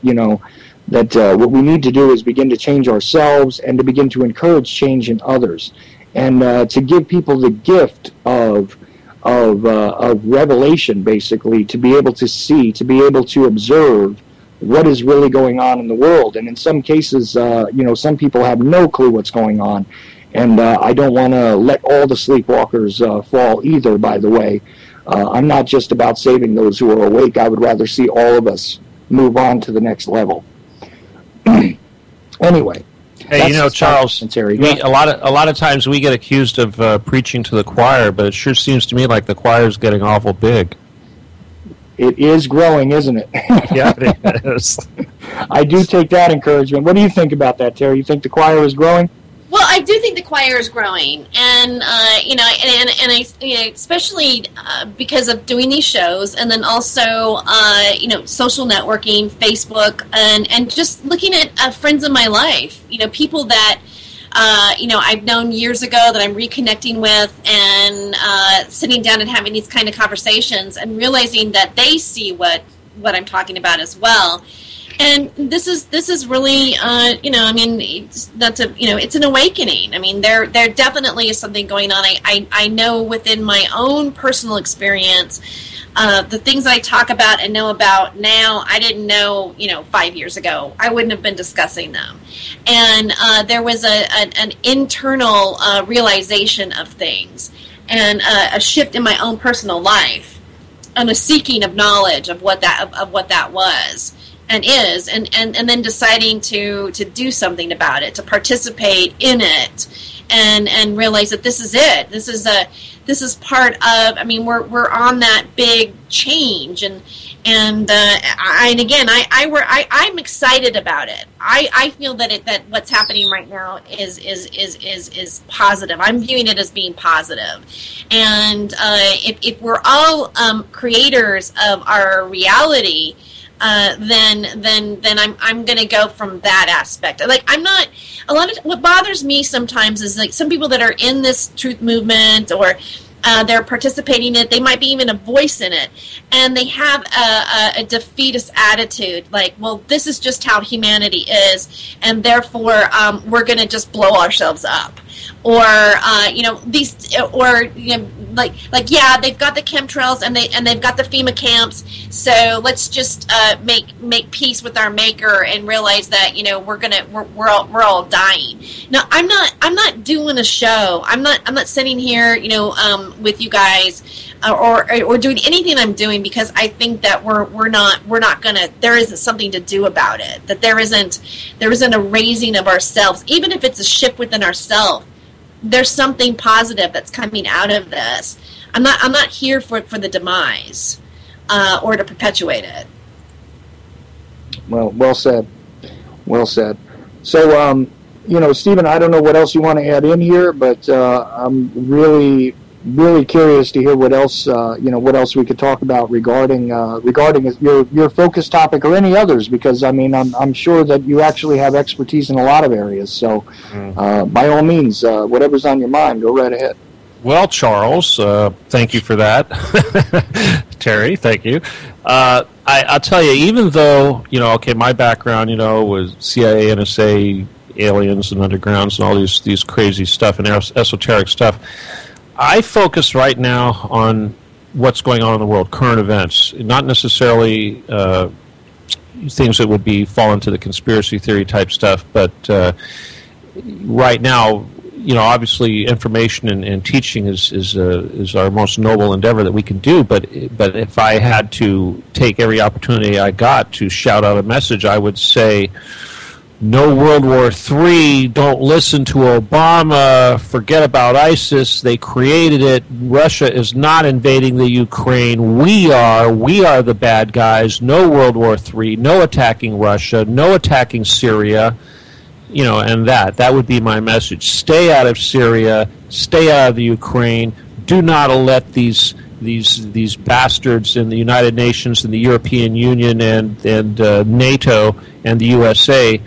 S1: that what we need to do is begin to change ourselves and to begin to encourage change in others, and to give people the gift of revelation, basically, to be able to see, to be able to observe what is really going on in the world. And in some cases, some people have no clue what's going on. And I don't want to let all the sleepwalkers fall either, by the way. I'm not just about saving those who are awake. I would rather see all of us move on to the next level. Anyway.
S6: Hey, Charles, a lot of times we get accused of preaching to the choir, but it sure seems to me like the choir is getting awful big.
S1: It is growing, isn't it?
S6: Yeah, it is.
S1: I do take that encouragement. What do you think about that, Terry? You think the choir is growing?
S5: Well, I do think the choir is growing, and especially because of doing these shows, and then also social networking, Facebook, and just looking at friends in my life, people that I've known years ago that I'm reconnecting with, and sitting down and having these kind of conversations, and realizing that they see what I'm talking about as well. And this is really, it's an awakening. I mean, there definitely is something going on. I know within my own personal experience, the things that I talk about and know about now, I didn't know, 5 years ago. I wouldn't have been discussing them. And there was an internal realization of things, and a shift in my own personal life, and a seeking of knowledge of what that was. And is, and then deciding to do something about it, to participate in it, and realize that this is it. This is part of. I mean, we're on that big change, and again, I'm excited about it. I feel that what's happening right now is positive. I'm viewing it as being positive, and if we're all creators of our reality. Then I'm going to go from that aspect. Like, I'm not, what bothers me sometimes is, like, some people that are in this truth movement, or they're participating in it, they might be even a voice in it, and they have a defeatist attitude, like, well, this is just how humanity is, and therefore we're going to just blow ourselves up. Or they've got the chemtrails and they've got the FEMA camps, so let's just make peace with our maker and realize that we're all dying. Now, I'm not doing a show. I'm not sitting here with you guys or doing anything I'm doing because I think that we're not gonna. There isn't something to do about it. That there isn't a raising of ourselves, even if it's a shift within ourselves. There's something positive that's coming out of this. I'm not here for the demise or to perpetuate it.
S1: Well said. Well said. So, Stephen, I don't know what else you want to add in here, but I'm really curious to hear what else we could talk about regarding your focus topic or any others, because I mean I'm sure that you actually have expertise in a lot of areas. So by all means, whatever's on your mind, go right ahead.
S6: Well, Charles, thank you for that. Terry, thank you. I'll tell you, even though my background was CIA, NSA, aliens, and undergrounds, and all these crazy stuff and esoteric stuff. I focus right now on what's going on in the world, current events, not necessarily things that would fall into the conspiracy theory type stuff. But right now, obviously, information and teaching is our most noble endeavor that we can do. But if I had to take every opportunity I got to shout out a message, I would say, no World War III, don't listen to Obama, forget about ISIS, they created it, Russia is not invading the Ukraine, we are the bad guys, no World War III, no attacking Russia, no attacking Syria, and that would be my message. Stay out of Syria, stay out of the Ukraine, do not let these bastards in the United Nations and the European Union and NATO and the USA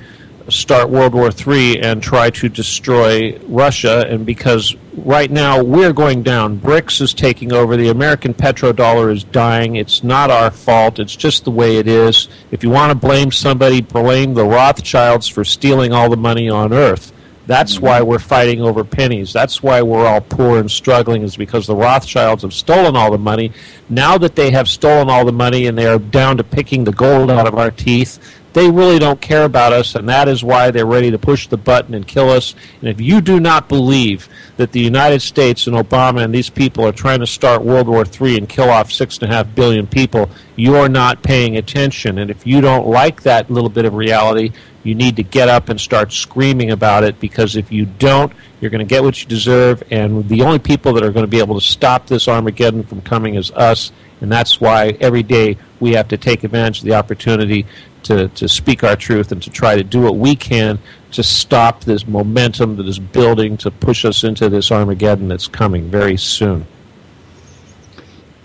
S6: start World War III and try to destroy Russia. And because right now we're going down, BRICS is taking over, the American petrodollar is dying, it's not our fault, it's just the way it is. If you want to blame somebody, blame the Rothschilds for stealing all the money on earth. That's why we're fighting over pennies. That's why we're all poor and struggling, is because the Rothschilds have stolen all the money. Now that they have stolen all the money and they are down to picking the gold out of our teeth, they really don't care about us, and that is why they're ready to push the button and kill us. And if you do not believe that the United States and Obama and these people are trying to start World War III and kill off 6.5 billion people, you're not paying attention. And if you don't like that little bit of reality, you need to get up and start screaming about it, because if you don't, you're going to get what you deserve, and the only people that are going to be able to stop this Armageddon from coming is us, and that's why every day we have to take advantage of the opportunity to speak our truth and to try to do what we can to stop this momentum that is building to push us into this Armageddon that's coming very soon.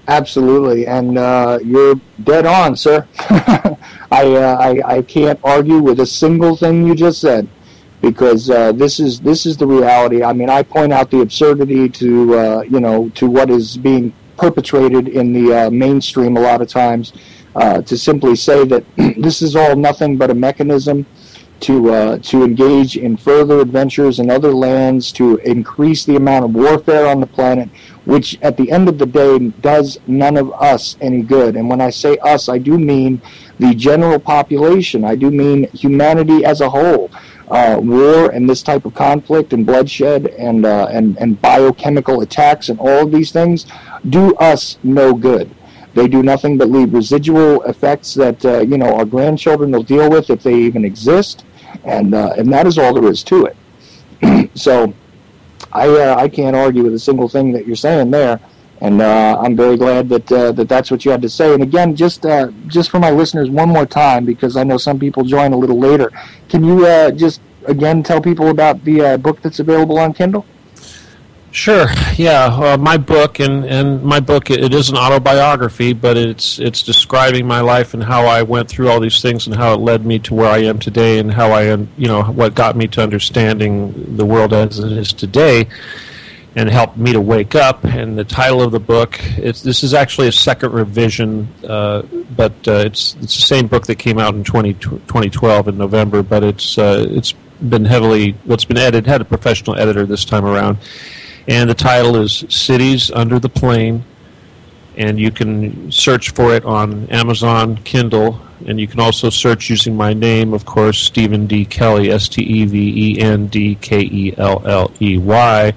S1: Absolutely, and you're dead on, sir. I can't argue with a single thing you just said, because this is the reality. I mean, I point out the absurdity to what is being perpetrated in the mainstream a lot of times, to simply say that this is all nothing but a mechanism to engage in further adventures in other lands, to increase the amount of warfare on the planet, which at the end of the day does none of us any good. And when I say us, I do mean the general population. I do mean humanity as a whole. War and this type of conflict and bloodshed and biochemical attacks and all of these things do us no good. They do nothing but leave residual effects that our grandchildren will deal with if they even exist, and that is all there is to it. So I can't argue with a single thing that you're saying there, and I'm very glad that that's what you had to say. And again, just for my listeners, one more time, because I know some people join a little later. Can you just again tell people about the book that's available on Kindle?
S6: Sure. Yeah, my book and my book, it is an autobiography, but it's describing my life and how I went through all these things and how it led me to where I am today, and how I am, what got me to understanding the world as it is today, and helped me to wake up. And the title of the book, this is actually a second revision, but it's the same book that came out in 2012 in November, but it's been had a professional editor this time around. And the title is Cities Under the Plain, and you can search for it on Amazon Kindle, and you can also search using my name, of course, Stephen D. Kelly, StevendKelley.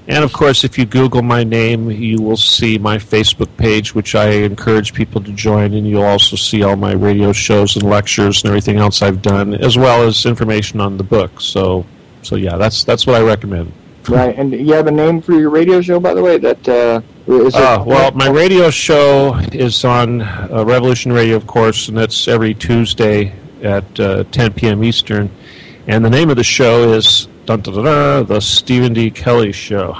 S6: And, of course, if you Google my name, you will see my Facebook page, which I encourage people to join, and you'll also see all my radio shows and lectures and everything else I've done, as well as information on the book. So yeah, that's what I recommend.
S1: Right, and you have a name for your radio show, by the way?
S6: Well, my radio show is on Revolution Radio, of course, and that's every Tuesday at 10 p.m. Eastern. And the name of the show is The Stephen D. Kelly Show.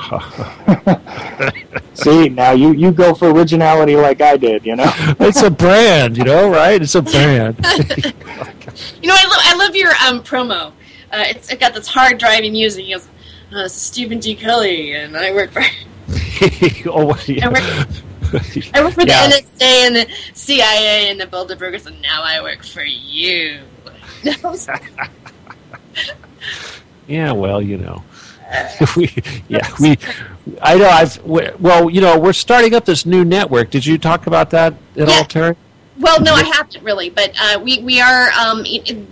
S1: See, now you go for originality like I did,
S6: It's a brand, right? It's a brand.
S5: I love your promo. It's got this hard-driving music. He goes, Stephen D. Kelly, and I work for...
S6: Oh, yeah.
S5: I work for the NSA and the CIA and the Bilderbergers, and now I work for you.
S6: Yeah, well, we're starting up this new network. Did you talk about that at all, Terry?
S5: Well, no, I haven't really, but we are.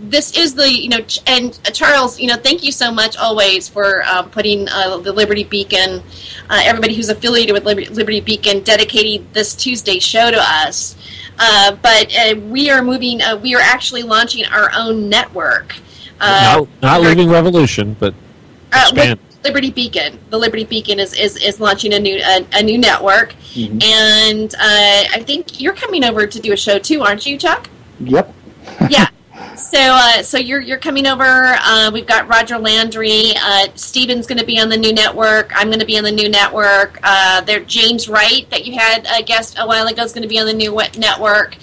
S5: This is the and Charles, thank you so much always for putting the Liberty Beacon, everybody who's affiliated with Liberty Beacon, dedicating this Tuesday show to us. But we are moving. We are actually launching our own network.
S6: Not Living Revolution, but expand.
S5: Liberty Beacon. The Liberty Beacon is launching a new network, and I think you're coming over to do a show too, aren't you, Chuck?
S1: Yep.
S5: Yeah. So you're coming over. We've got Roger Landry. Stephen's going to be on the new network. I'm going to be on the new network. James Wright, that you had a guest a while ago, is going to be on the new network.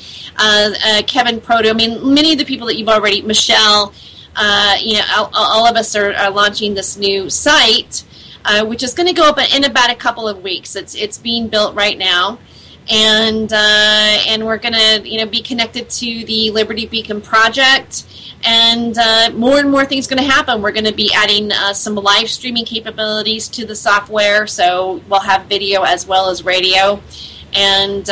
S5: Kevin Proto. I mean, many of the people that you've already, Michelle. All of us are launching this new site, which is going to go up in about a couple of weeks. It's being built right now, and we're going to be connected to the Liberty Beacon project, and more and more things are going to happen. We're going to be adding some live streaming capabilities to the software, so we'll have video as well as radio, and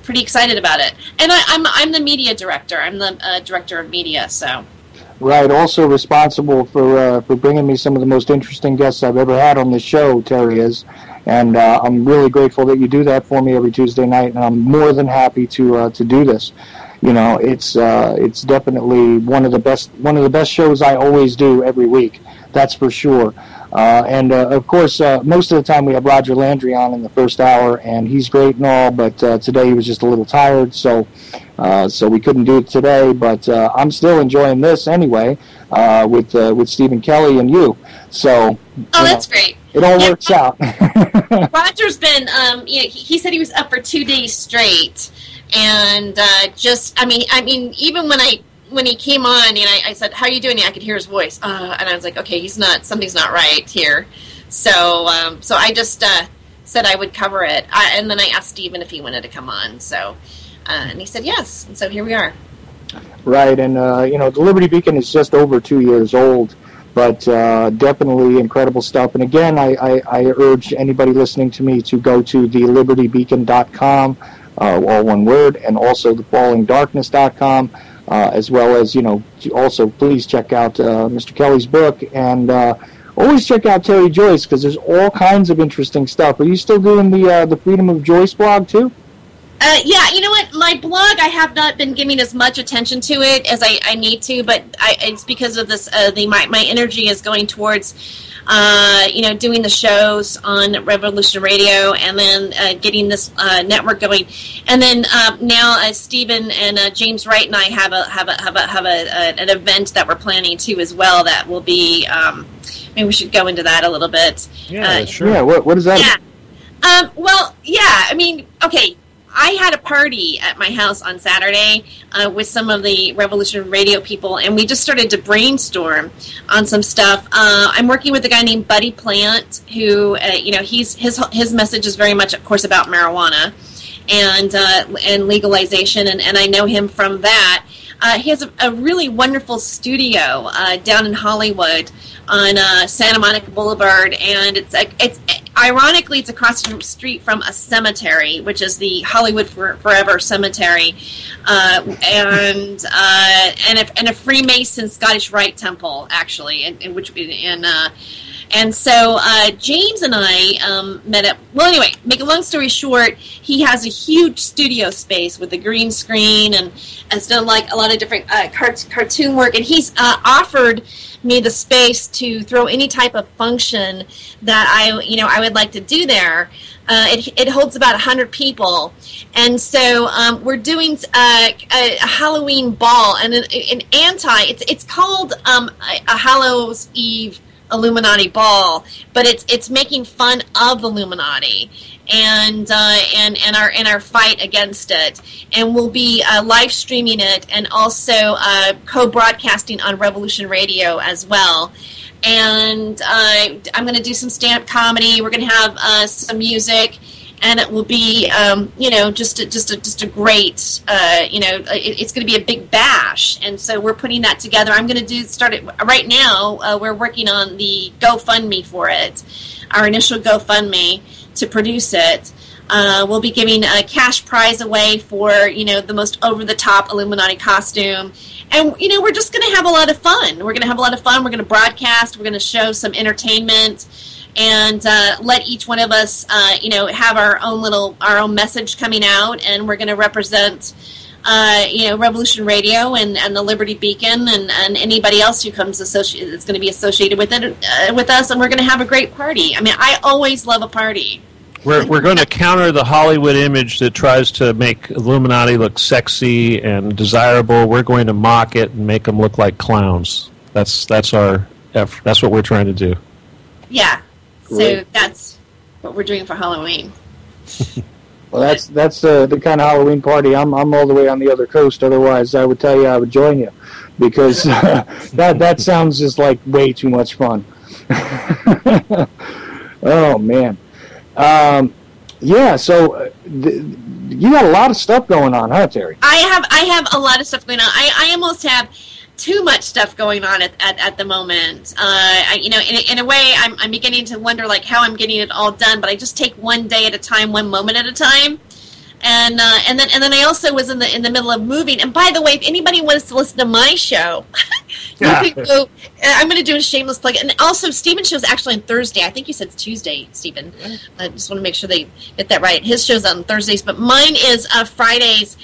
S5: pretty excited about it. And I'm the media director. I'm the director of media. So.
S1: Right. Also responsible for bringing me some of the most interesting guests I've ever had on this show. Terry is, and I'm really grateful that you do that for me every Tuesday night. And I'm more than happy to do this. It's definitely one of the best shows I always do every week. That's for sure. And of course, most of the time we have Roger Landry on in the first hour, and he's great and all, but today he was just a little tired, so we couldn't do it today. But I'm still enjoying this anyway with Stephen Kelly and you. So
S5: that's great.
S1: It all works out.
S5: Roger's been, he said he was up for 2 days straight, and even when he came on, and I said, "How are you doing?" I could hear his voice, and I was like, "Okay, something's not right here." So I just said I would cover it, and then I asked Stephen if he wanted to come on. So, and he said yes, and so here we are.
S1: Right, and the Liberty Beacon is just over 2 years old, but definitely incredible stuff. And again, I urge anybody listening to me to go to thelibertybeacon.com, all one word, and also thefallingdarkness.com. As well as, also please check out Mr. Kelly's book, and always check out Terry Joyce, because there's all kinds of interesting stuff. Are you still doing the Freedom of Joyce blog, too?
S5: Yeah, you know what? My blog, I have not been giving as much attention to it as I need to, but it's because of this. My energy is going towards, doing the shows on Revolution Radio, and then getting this network going, and then now Stephen and James Wright and I have an event that we're planning too as well. That will be. Maybe we should go into that a little bit.
S6: Yeah, sure.
S1: Yeah, what is that?
S5: Yeah. Okay. I had a party at my house on Saturday with some of the Revolution Radio people, and we just started to brainstorm on some stuff. I'm working with a guy named Buddy Plant, who, his message is very much, of course, about marijuana and legalization, and I know him from that. He has a really wonderful studio down in Hollywood on Santa Monica Boulevard, and it's ironically it's across the street from a cemetery, which is the Hollywood Forever Cemetery, and a Freemason Scottish Rite Temple, actually, and so James and I met up. Well, anyway, make a long story short, he has a huge studio space with a green screen and has done like a lot of different cartoon work, and he's offered me the space to throw any type of function that I would like to do there. It holds about 100 people, and so we're doing a Halloween ball and an It's called a Hallows Eve Illuminati ball, but it's making fun of the Illuminati and our fight against it, and we'll be live streaming it and also co-broadcasting on Revolution Radio as well. And I'm going to do some stand-up comedy. We're going to have some music, and it will be just a great it's going to be a big bash, and so we're putting that together. I'm going to start it right now. We're working on the GoFundMe for it, our initial GoFundMe to produce it. We'll be giving a cash prize away for, the most over-the-top Illuminati costume. And, we're just going to have a lot of fun. We're going to have a lot of fun. We're going to broadcast. We're going to show some entertainment. And let each one of us, have our own message coming out. And we're going to represent, Revolution Radio and the Liberty Beacon and anybody else who comes that's going to be associated with it, with us. And we're going to have a great party. I mean, I always love a party.
S6: We're going to counter the Hollywood image that tries to make Illuminati look sexy and desirable. We're going to mock it and make them look like clowns. That's our effort. That's what we're trying to do.
S5: Yeah.
S1: Great.
S5: So that's what we're doing for Halloween.
S1: Well, that's the kind of Halloween party. I'm all the way on the other coast. Otherwise, I would tell you I would join you, because that sounds just like way too much fun. Oh man. So you got a lot of stuff going on, huh, Terry?
S5: I have a lot of stuff going on. I almost have too much stuff going on at the moment. In a way, I'm beginning to wonder like how I'm getting it all done. But I just take one day at a time, one moment at a time. And then I also was in the middle of moving. And by the way, if anybody wants to listen to my show, you can go. I'm going to do a shameless plug. And also, Stephen's show is actually on Thursday. I think you said Tuesday, Stephen. I just want to make sure they get that right. His show's on Thursdays, but mine is Fridays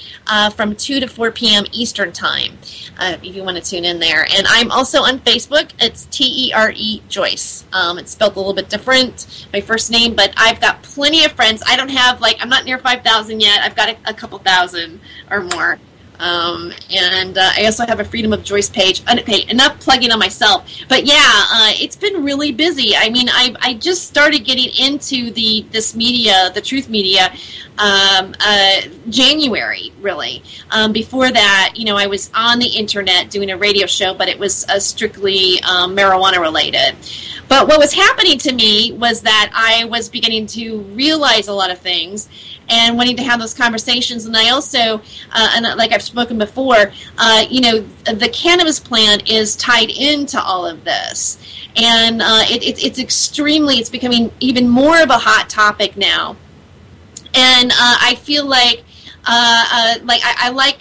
S5: from 2 to 4 p.m. Eastern Time, if you want to tune in there. And I'm also on Facebook. It's TERE Joyce. It's spelled a little bit different, my first name, but I've got plenty of friends. I don't have, I'm not near 5,000 yet. I've got a couple thousand or more. And I also have a Freedom of Joyce page. Okay, enough plugging on myself. But yeah, it's been really busy. I mean, I just started getting into this media, the truth media, January, really. Before that, I was on the internet doing a radio show, but it was strictly marijuana related. But what was happening to me was that I was beginning to realize a lot of things and wanting to have those conversations. And I also, and like I've spoken before, the cannabis plant is tied into all of this. And it's becoming even more of a hot topic now. And I feel like I like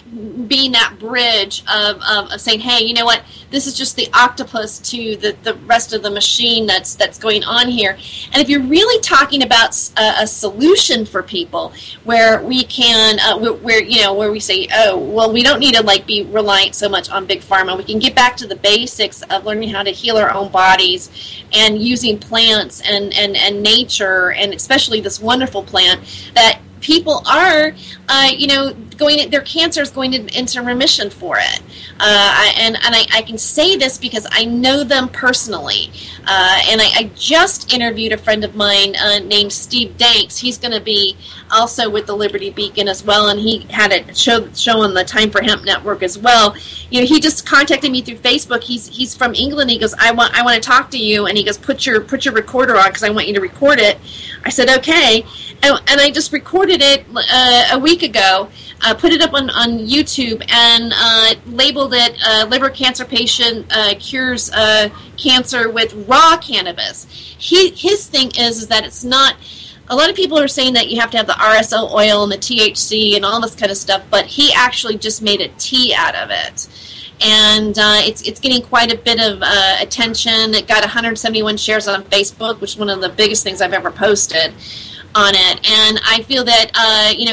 S5: being that bridge of saying, hey, you know what, this is just the octopus to the rest of the machine that's going on here. And if you're really talking about a solution for people where we can, where we say, oh, well, we don't need to be reliant so much on big pharma. We can get back to the basics of learning how to heal our own bodies and using plants and nature, and especially this wonderful plant that people are, their cancer is going into remission for it. I can say this because I know them personally. And I just interviewed a friend of mine named Steve Danks. He's going to be also with the Liberty Beacon as well, and he had a show on the Time for Hemp Network as well. He just contacted me through Facebook. He's from England. He goes, I want to talk to you, and he goes, put your recorder on because I want you to record it. I said, okay. And I just recorded it a week ago, put it up on YouTube, and labeled it Liver Cancer Patient Cures Cancer with Raw Cannabis. His thing is that it's not... A lot of people are saying that you have to have the RSO oil and the THC and all this kind of stuff, but he actually just made a tea out of it. And it's getting quite a bit of attention. It got 171 shares on Facebook, which is one of the biggest things I've ever posted on it. And I feel that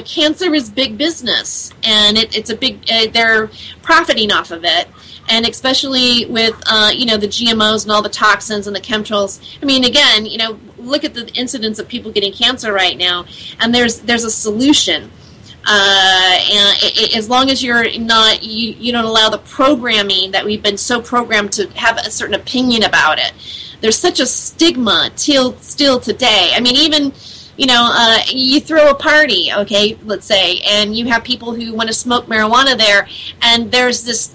S5: cancer is big business, and it's a big they're profiting off of it, and especially with the GMOs and all the toxins and the chemtrails. I mean, again, look at the incidence of people getting cancer right now, and there's a solution. And as long as you're not, you don't allow the programming that we've been so programmed to have a certain opinion about it. There's such a stigma still today. I mean, even, you throw a party, okay, let's say, and you have people who want to smoke marijuana there, and there's this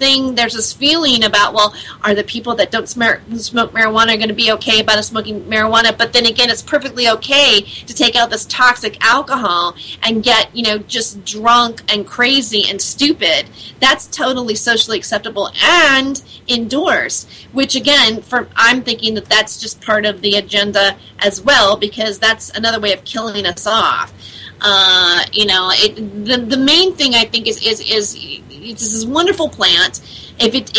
S5: feeling about, well, are the people that don't smoke marijuana going to be okay about us smoking marijuana? But then again, it's perfectly okay to take out this toxic alcohol and get, just drunk and crazy and stupid. That's totally socially acceptable and endorsed, which again, I'm thinking that that's just part of the agenda as well, because that's another way of killing us off. The main thing I think is this is a wonderful plant. If it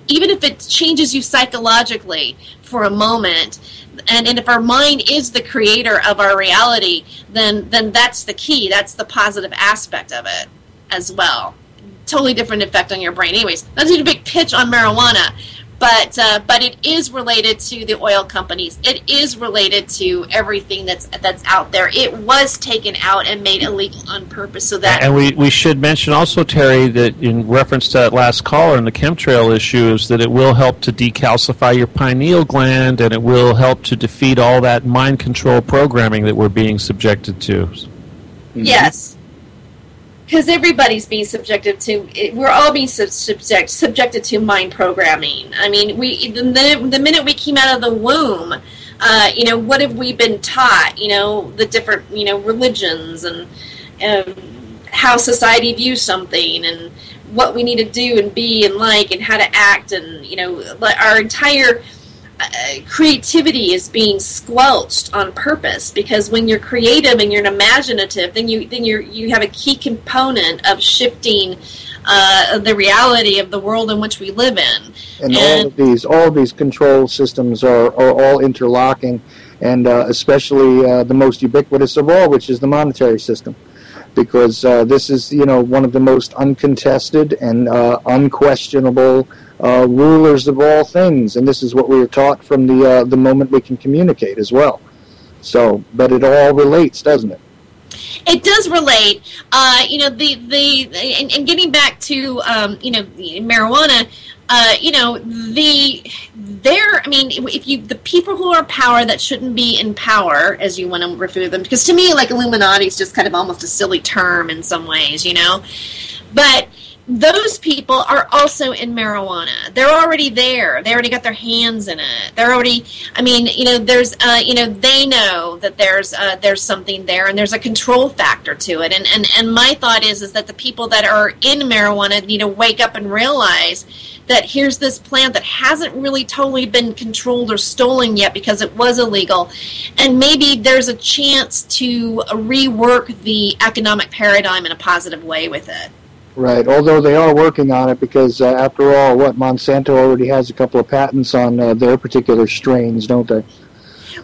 S5: even if it changes you psychologically for a moment, and if our mind is the creator of our reality, then that's the key. That's the positive aspect of it as well. Totally different effect on your brain. Anyways, not to do a big pitch on marijuana, but it is related to the oil companies. It is related to everything that's out there. It was taken out and made illegal on purpose, so that.
S6: And we should mention also, Terry, that in reference to that last caller and the chemtrail issue, is that it will help to decalcify your pineal gland, and it will help to defeat all that mind control programming that we're being subjected to.
S5: Yes. Because everybody's being subjected to, we're all being subjected to mind programming. I mean, the minute we came out of the womb, what have we been taught? The different, religions and how society views something and what we need to do and be and like and how to act, and our entire creativity is being squelched on purpose, because when you're creative and you're imaginative, then you have a key component of shifting the reality of the world in which we live in.
S1: And all of these control systems are all interlocking, and especially the most ubiquitous of all, which is the monetary system, because this is one of the most uncontested and unquestionable rulers of all things, and this is what we were taught from the moment we can communicate as well. So, but it all relates, doesn't it?
S5: It does relate. And getting back to marijuana. The people who are in power that shouldn't be in power, as you want to refer to them, because to me, like, Illuminati is just kind of almost a silly term in some ways, but those people are also in marijuana. They're already there. They already got their hands in it. They're already, there's, they know that there's something there, and there's a control factor to it. And my thought is that the people that are in marijuana need to wake up and realize that here's this plant that hasn't really totally been controlled or stolen yet because it was illegal. And maybe there's a chance to rework the economic paradigm in a positive way with it.
S1: Right, although they are working on it, because after all, Monsanto already has a couple of patents on their particular strains, don't they?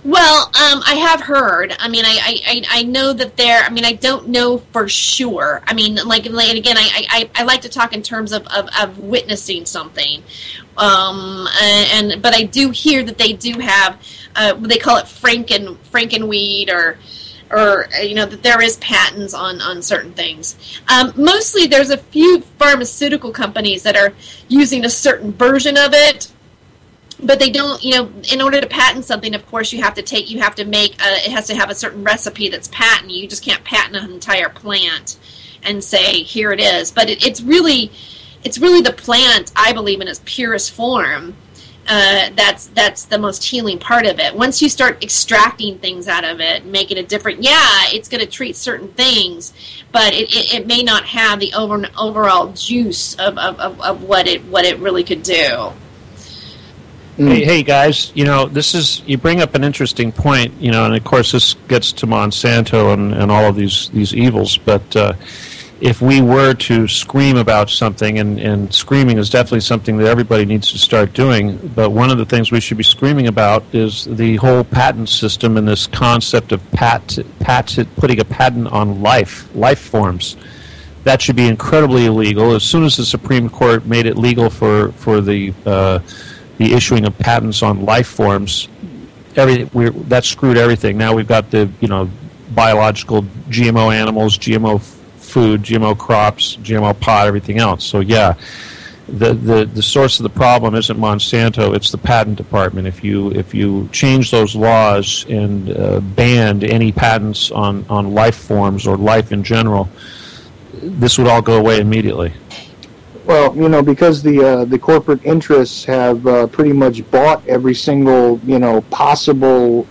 S5: Well, I have heard. I know that they're. I don't know for sure. Again, I like to talk in terms of witnessing something, but I do hear that they do have. They call it Frankenweed or that there is patents on certain things. Mostly there's a few pharmaceutical companies that are using a certain version of it, but they don't, in order to patent something, of course, it has to have a certain recipe that's patented. You just can't patent an entire plant and say, here it is. But it's really the plant, I believe, in its purest form. That's the most healing part of it. Once you start extracting things out of it, making it different, it's going to treat certain things, but it may not have the overall juice of what it really could do.
S6: Hey guys, you bring up an interesting point, and of course this gets to Monsanto and all of these evils, but if we were to scream about something, and screaming is definitely something that everybody needs to start doing, but one of the things we should be screaming about is the whole patent system and this concept of putting a patent on life forms. That should be incredibly illegal. As soon as the Supreme Court made it legal for the issuing of patents on life forms, that screwed everything. Now we've got the biological GMO animals, GMO food, GMO crops, GMO pot, everything else. So the source of the problem isn't Monsanto; it's the patent department. If you change those laws and banned any patents on life forms or life in general, this would all go away immediately.
S1: Well, because the corporate interests have pretty much bought every single possible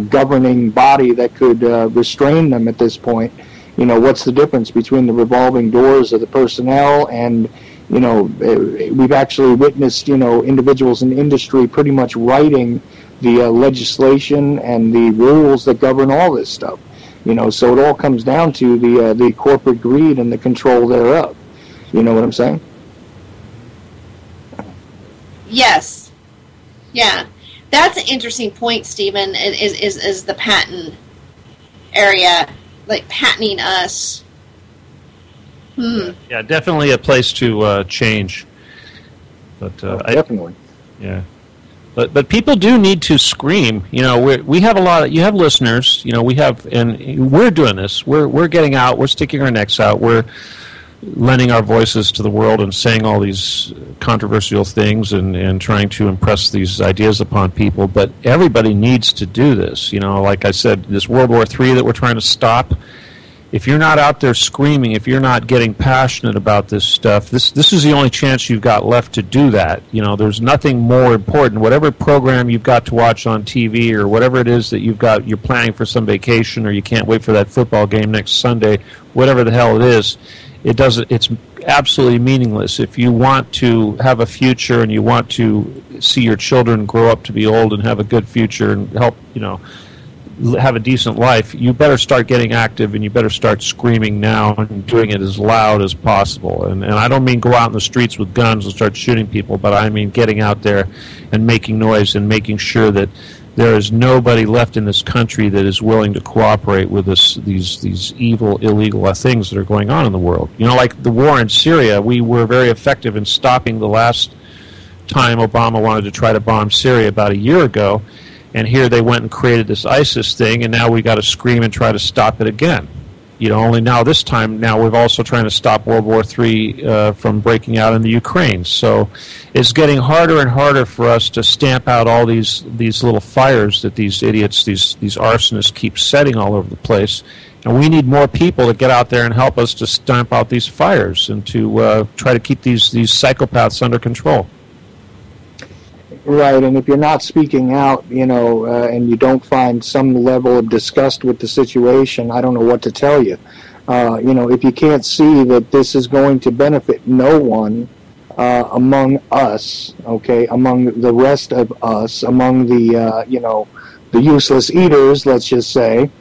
S1: governing body that could restrain them at this point. What's the difference between the revolving doors of the personnel and, we've actually witnessed, individuals in industry pretty much writing the legislation and the rules that govern all this stuff. So it all comes down to the corporate greed and the control thereof. You know what I'm saying?
S5: Yes. Yeah. That's an interesting point, Stephen, is the patent area, like patenting us.
S6: Yeah, definitely a place to change. But
S1: definitely.
S6: Yeah. But people do need to scream. We have a lot of, you have listeners, we have, and we're doing this. We're getting out, we're sticking our necks out, we're lending our voices to the world and saying all these controversial things and trying to impress these ideas upon people. But everybody needs to do this. Like I said, this World War III that we're trying to stop, if you're not out there screaming, if you're not getting passionate about this stuff, this is the only chance you've got left to do that. There's nothing more important. Whatever program you've got to watch on TV or whatever it is that you're planning for some vacation, or you can't wait for that football game next Sunday, whatever the hell it is, it's absolutely meaningless. If you want to have a future and you want to see your children grow up to be old and have a good future and help, have a decent life, you better start getting active, and you better start screaming now and doing it as loud as possible. And I don't mean go out in the streets with guns and start shooting people, but I mean getting out there and making noise and making sure that there is nobody left in this country that is willing to cooperate with these evil, illegal things that are going on in the world. Like the war in Syria, we were very effective in stopping the last time Obama wanted to try to bomb Syria about a year ago. And here they went and created this ISIS thing, and now we got to scream and try to stop it again. Only now this time, now we're also trying to stop World War III from breaking out in the Ukraine. So it's getting harder and harder for us to stamp out all these little fires that these idiots, these arsonists keep setting all over the place. And we need more people to get out there and help us to stamp out these fires and to try to keep these psychopaths under control.
S1: Right, and if you're not speaking out, and you don't find some level of disgust with the situation, I don't know what to tell you. If you can't see that this is going to benefit no one among us, okay, among the rest of us, among the useless eaters, let's just say,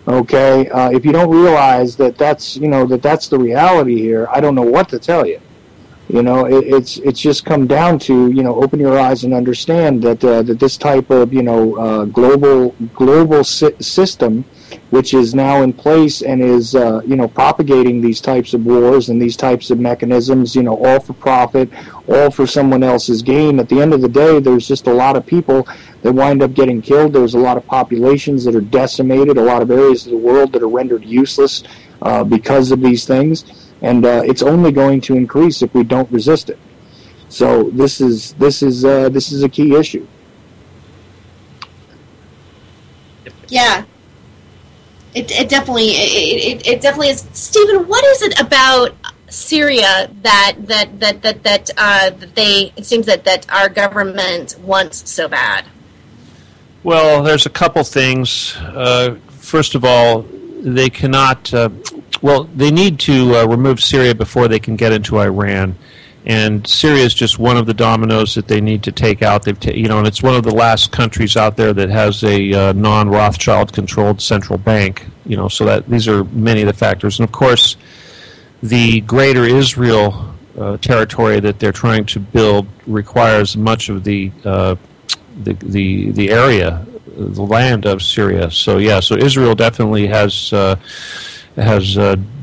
S1: okay, if you don't realize that that's the reality here, I don't know what to tell you. It's just come down to, open your eyes and understand that that this type of, global system, which is now in place and is, propagating these types of wars and these types of mechanisms, all for profit, all for someone else's gain. At the end of the day, there's just a lot of people that wind up getting killed. There's a lot of populations that are decimated, a lot of areas of the world that are rendered useless because of these things. And it's only going to increase if we don't resist it. So this is a key issue.
S5: Yeah, it definitely is. Stephen, what is it about Syria that it seems that our government wants so bad?
S6: Well, there's a couple things. First of all, they cannot. They need to remove Syria before they can get into Iran, and Syria is just one of the dominoes that they need to take out. And it's one of the last countries out there that has a non-Rothschild-controlled central bank. So that these are many of the factors, and of course, the Greater Israel territory that they're trying to build requires much of the area, the land of Syria. So Israel definitely has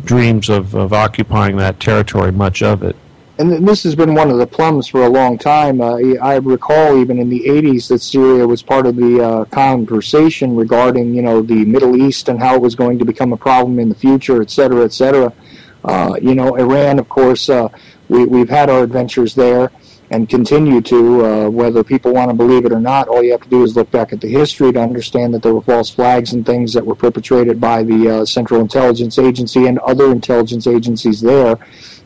S6: dreams of occupying that territory, much of it.
S1: And this has been one of the plums for a long time. I recall even in the 80s that Syria was part of the conversation regarding, the Middle East and how it was going to become a problem in the future, et cetera, et cetera. Iran, of course, we've had our adventures there and continue to, whether people want to believe it or not. All you have to do is look back at the history to understand that there were false flags and things that were perpetrated by the Central Intelligence Agency and other intelligence agencies there,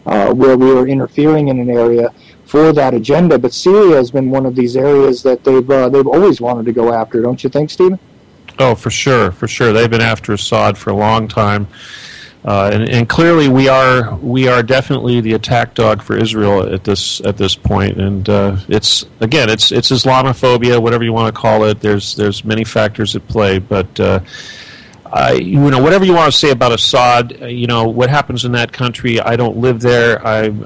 S1: where we were interfering in an area for that agenda. But Syria has been one of these areas that they've always wanted to go after, don't you think, Stephen?
S6: Oh, for sure. They've been after Assad for a long time. And clearly, we are definitely the attack dog for Israel at this point, and it's Islamophobia, whatever you want to call it. There's many factors at play, but whatever you want to say about Assad, what happens in that country, I don't live there.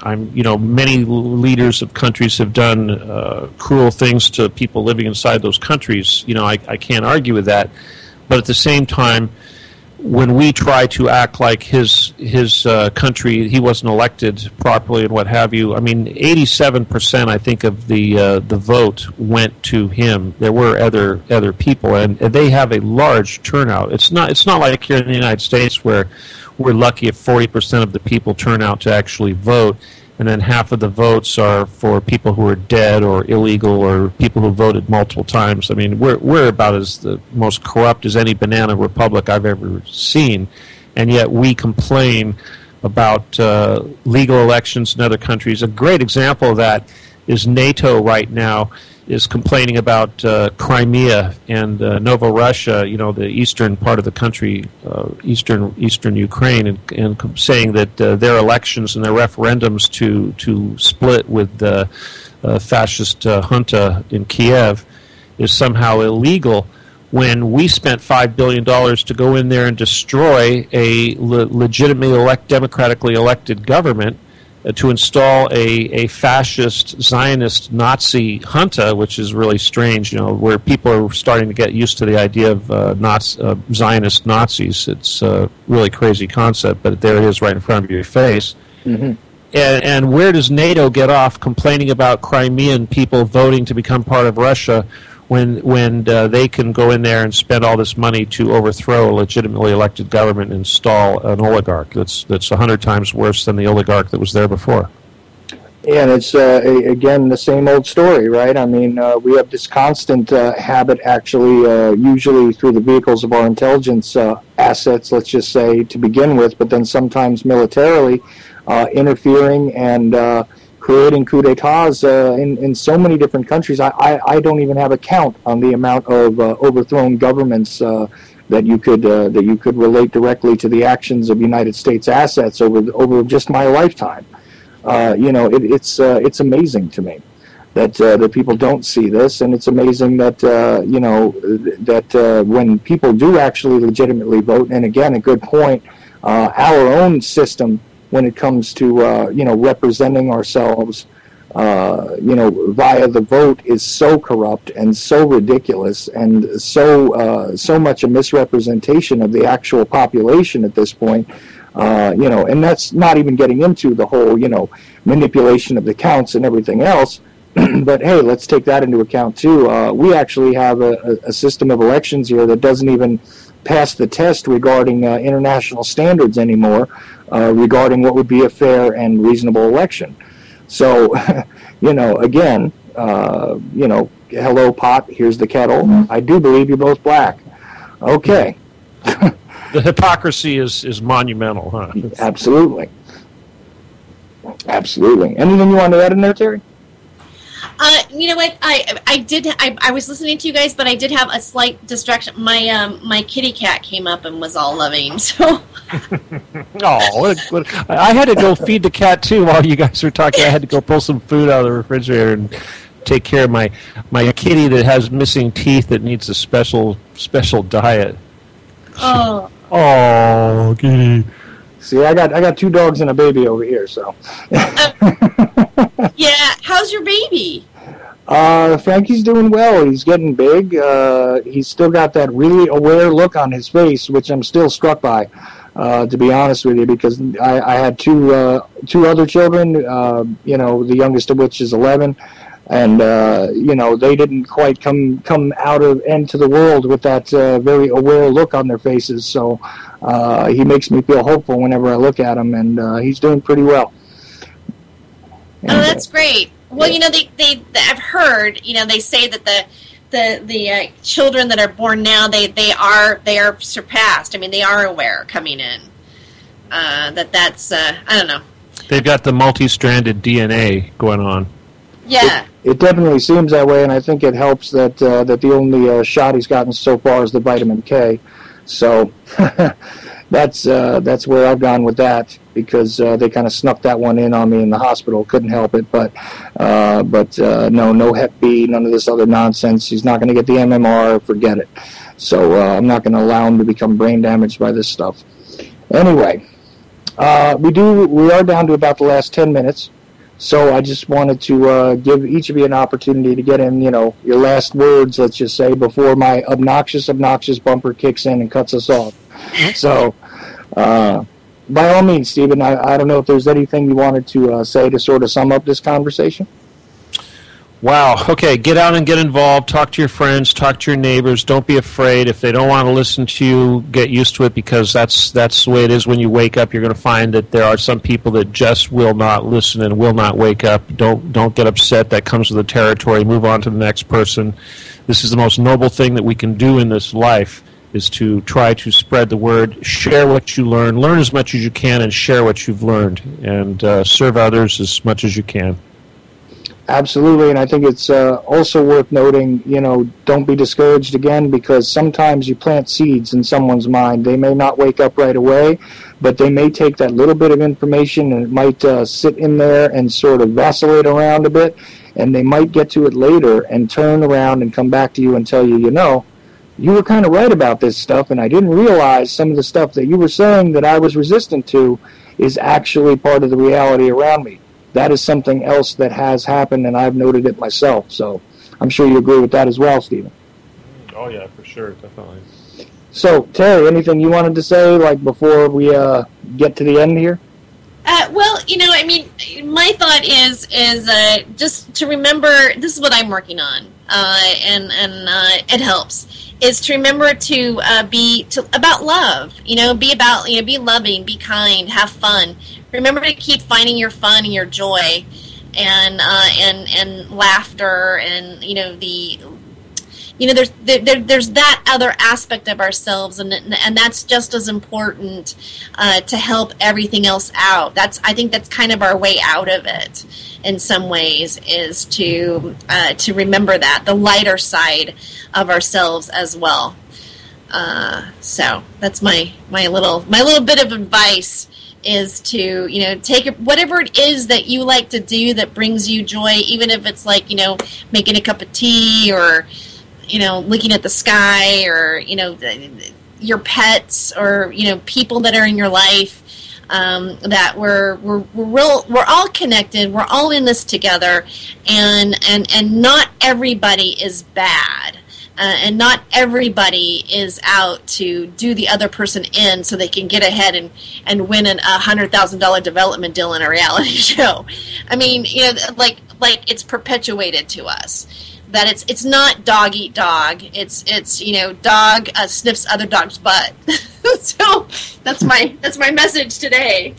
S6: Many leaders of countries have done cruel things to people living inside those countries. I can't argue with that. But at the same time, when we try to act like his country, he wasn't elected properly and what have you. I mean, 87%, I think, of the vote went to him. There were other people, and they have a large turnout. It's not like here in the United States where we're lucky if 40% of the people turn out to actually vote, and then half of the votes are for people who are dead or illegal or people who voted multiple times. I mean, we're about as the most corrupt as any banana republic I've ever seen, and yet we complain about legal elections in other countries. A great example of that is NATO right now is complaining about Crimea and Novorossiya, the eastern part of the country, eastern Ukraine, and saying that their elections and their referendums to split with the fascist junta in Kiev is somehow illegal, when we spent $5 billion to go in there and destroy a legitimately democratically elected government, to install a fascist, Zionist, Nazi junta, which is really strange, where people are starting to get used to the idea of Zionist Nazis. It's a really crazy concept, but there it is right in front of your face. Mm-hmm. And where does NATO get off complaining about Crimean people voting to become part of Russia when they can go in there and spend all this money to overthrow a legitimately elected government and install an oligarch that's 100 times worse than the oligarch that was there before?
S1: Yeah, and it's, again, the same old story, right? I mean, we have this constant habit, actually, usually through the vehicles of our intelligence assets, let's just say, to begin with, but then sometimes militarily interfering and creating coups d'etats in so many different countries. I don't even have a count on the amount of overthrown governments that you could relate directly to the actions of United States assets over just my lifetime. It's amazing to me that people don't see this, and it's amazing that when people do actually legitimately vote, and again, a good point, our own system, when it comes to representing ourselves, via the vote, is so corrupt and so ridiculous and so much a misrepresentation of the actual population at this point. And that's not even getting into the whole manipulation of the counts and everything else. But hey, let's take that into account too. We actually have a system of elections here that doesn't even pass the test regarding international standards anymore, regarding what would be a fair and reasonable election. So, again, hello, pot, here's the kettle. I do believe you're both black. Okay.
S6: The hypocrisy is monumental, huh?
S1: Absolutely. Absolutely. Anything you want to add in there, Terry?
S5: You know what? I was listening to you guys, but I did have a slight distraction. My kitty cat came up and was all loving. So.
S6: I had to go feed the cat too while you guys were talking. I had to go pull some food out of the refrigerator and take care of my kitty that has missing teeth that needs a special diet. Oh, kitty.
S1: See, I got two dogs and a baby over here, so.
S5: Yeah, how's your baby?
S1: Frankie's doing well. He's getting big. He's still got that really aware look on his face, which I'm still struck by, to be honest with you, because I had two other children, the youngest of which is 11, and, they didn't quite come out of into the world with that very aware look on their faces, so he makes me feel hopeful whenever I look at him, and he's doing pretty well.
S5: And, that's great. Well, they I've heard, they say that the children that are born now, they are surpassed. I mean, they are aware coming in. That's I don't know.
S6: They've got the multi-stranded DNA going on.
S5: Yeah.
S1: It definitely seems that way, and I think it helps that the only shot he's gotten so far is the vitamin K. So that's where I've gone with that, because they kind of snuck that one in on me in the hospital. Couldn't help it, but no Hep B, none of this other nonsense. He's not going to get the MMR. Forget it. So I'm not going to allow them to become brain damaged by this stuff. Anyway, we are down to about the last 10 minutes. So I just wanted to give each of you an opportunity to get in, your last words, let's just say, before my obnoxious bumper kicks in and cuts us off. So, by all means, Stephen, I don't know if there's anything you wanted to say to sort of sum up this conversation.
S6: Wow. Okay, get out and get involved. Talk to your friends. Talk to your neighbors. Don't be afraid. If they don't want to listen to you, get used to it, because that's the way it is when you wake up. You're going to find that there are some people that just will not listen and will not wake up. Don't get upset. That comes with the territory. Move on to the next person. This is the most noble thing that we can do in this life, is to try to spread the word, share what you learn as much as you can, and share what you've learned, and serve others as much as you can.
S1: Absolutely, and I think it's also worth noting, don't be discouraged again, because sometimes you plant seeds in someone's mind. They may not wake up right away, but they may take that little bit of information and it might sit in there and sort of vacillate around a bit, and they might get to it later and turn around and come back to you and tell you, you were kind of right about this stuff, and I didn't realize some of the stuff that you were saying that I was resistant to is actually part of the reality around me. That is something else that has happened, and I've noted it myself. So I'm sure you agree with that as well, Stephen.
S6: Oh, yeah, for sure, definitely.
S1: So, Terry, anything you wanted to say, before we get to the end here?
S5: Well, my thought is just to remember, this is what I'm working on, and it helps, is to remember to be about love, be loving, be kind, have fun. Remember to keep finding your fun and your joy, and laughter, and there's that other aspect of ourselves, and that's just as important to help everything else out. I think that's kind of our way out of it in some ways, is to remember that, the lighter side of ourselves as well. So that's my little bit of advice, is to take whatever it is that you like to do that brings you joy, even if it's like making a cup of tea, or looking at the sky, or your pets, or people that are in your life, that we're all connected, we're all in this together, and not everybody is bad. And not everybody is out to do the other person in so they can get ahead and win a $100,000 development deal in a reality show. I mean, like it's perpetuated to us that it's not dog eat dog. It's dog sniffs other dog's butt. So that's my message today.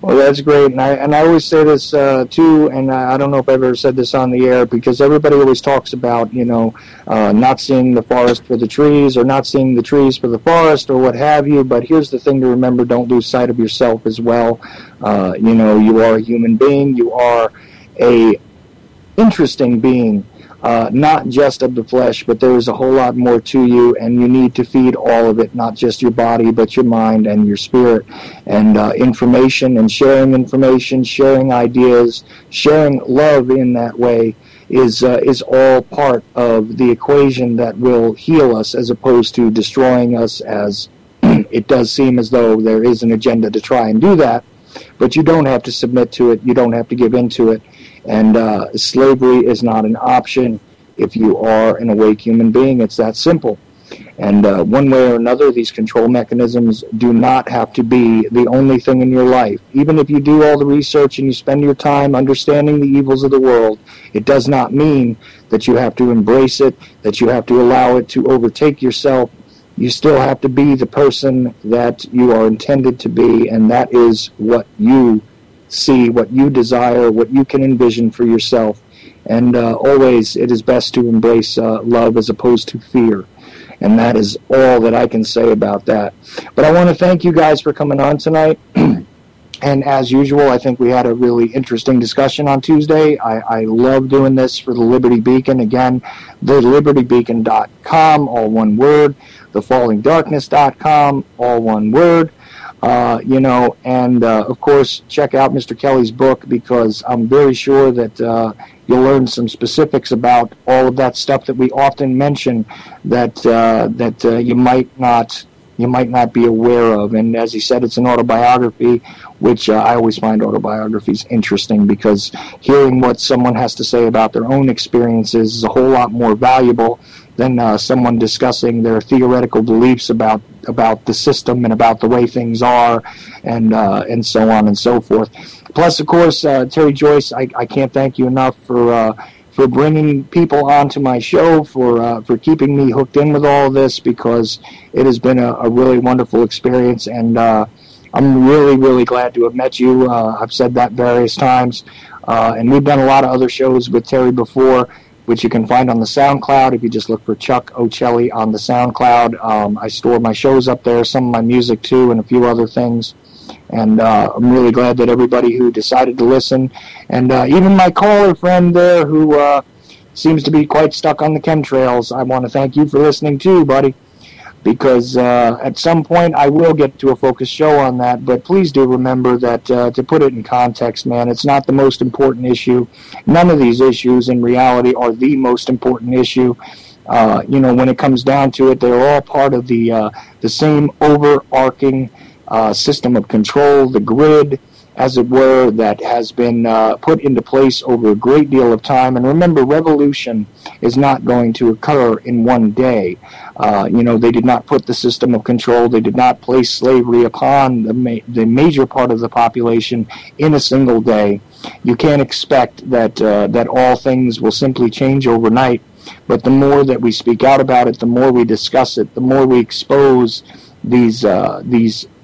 S1: Well, that's great, and I always say this too, and I don't know if I've ever said this on the air, because everybody always talks about not seeing the forest for the trees, or not seeing the trees for the forest, or what have you. But here's the thing to remember: don't lose sight of yourself as well. You are a human being. You are a interesting being. Not just of the flesh, but there is a whole lot more to you, and you need to feed all of it, not just your body, but your mind and your spirit. And information, and sharing ideas, sharing love in that way is all part of the equation that will heal us, as opposed to destroying us, as it does seem as though there is an agenda to try and do that. But you don't have to submit to it. You don't have to give in to it. And slavery is not an option if you are an awake human being. It's that simple. And one way or another, these control mechanisms do not have to be the only thing in your life. Even if you do all the research and you spend your time understanding the evils of the world, it does not mean that you have to embrace it, that you have to allow it to overtake yourself. You still have to be the person that you are intended to be, and that is what you see, what you desire, what you can envision for yourself. And always it is best to embrace love as opposed to fear. And that is all that I can say about that. But I want to thank you guys for coming on tonight. And as usual, I think we had a really interesting discussion on Tuesday. I love doing this for the Liberty Beacon. Again, thelibertybeacon.com, all one word. thefallingdarkness.com, all one word. And of course, check out Mr. Kelly's book, because I'm very sure that you'll learn some specifics about all of that stuff that we often mention that you might not be aware of. And as he said, it's an autobiography, which I always find autobiographies interesting, because hearing what someone has to say about their own experiences is a whole lot more valuable than someone discussing their theoretical beliefs about the system and about the way things are, and so on and so forth. Plus, of course, Terry Joyce, I can't thank you enough for bringing people onto my show, for keeping me hooked in with all of this, because it has been a really wonderful experience, and I'm really, really glad to have met you. I've said that various times, and we've done a lot of other shows with Terry before, which you can find on the SoundCloud if you just look for Chuck Ochelli on the SoundCloud. I store my shows up there, some of my music too, and a few other things. And I'm really glad that everybody who decided to listen, and even my caller friend there who seems to be quite stuck on the chemtrails, I want to thank you for listening too, buddy, because at some point I will get to a focused show on that. But please do remember that, to put it in context, man, it's not the most important issue. None of these issues in reality are the most important issue. When it comes down to it, they're all part of the same overarching system of control, the grid, as it were, that has been put into place over a great deal of time. And remember, revolution is not going to occur in one day. They did not put the system of control, they did not place slavery upon the major part of the population in a single day. You can't expect that all things will simply change overnight. But the more that we speak out about it, the more we discuss it, the more we expose these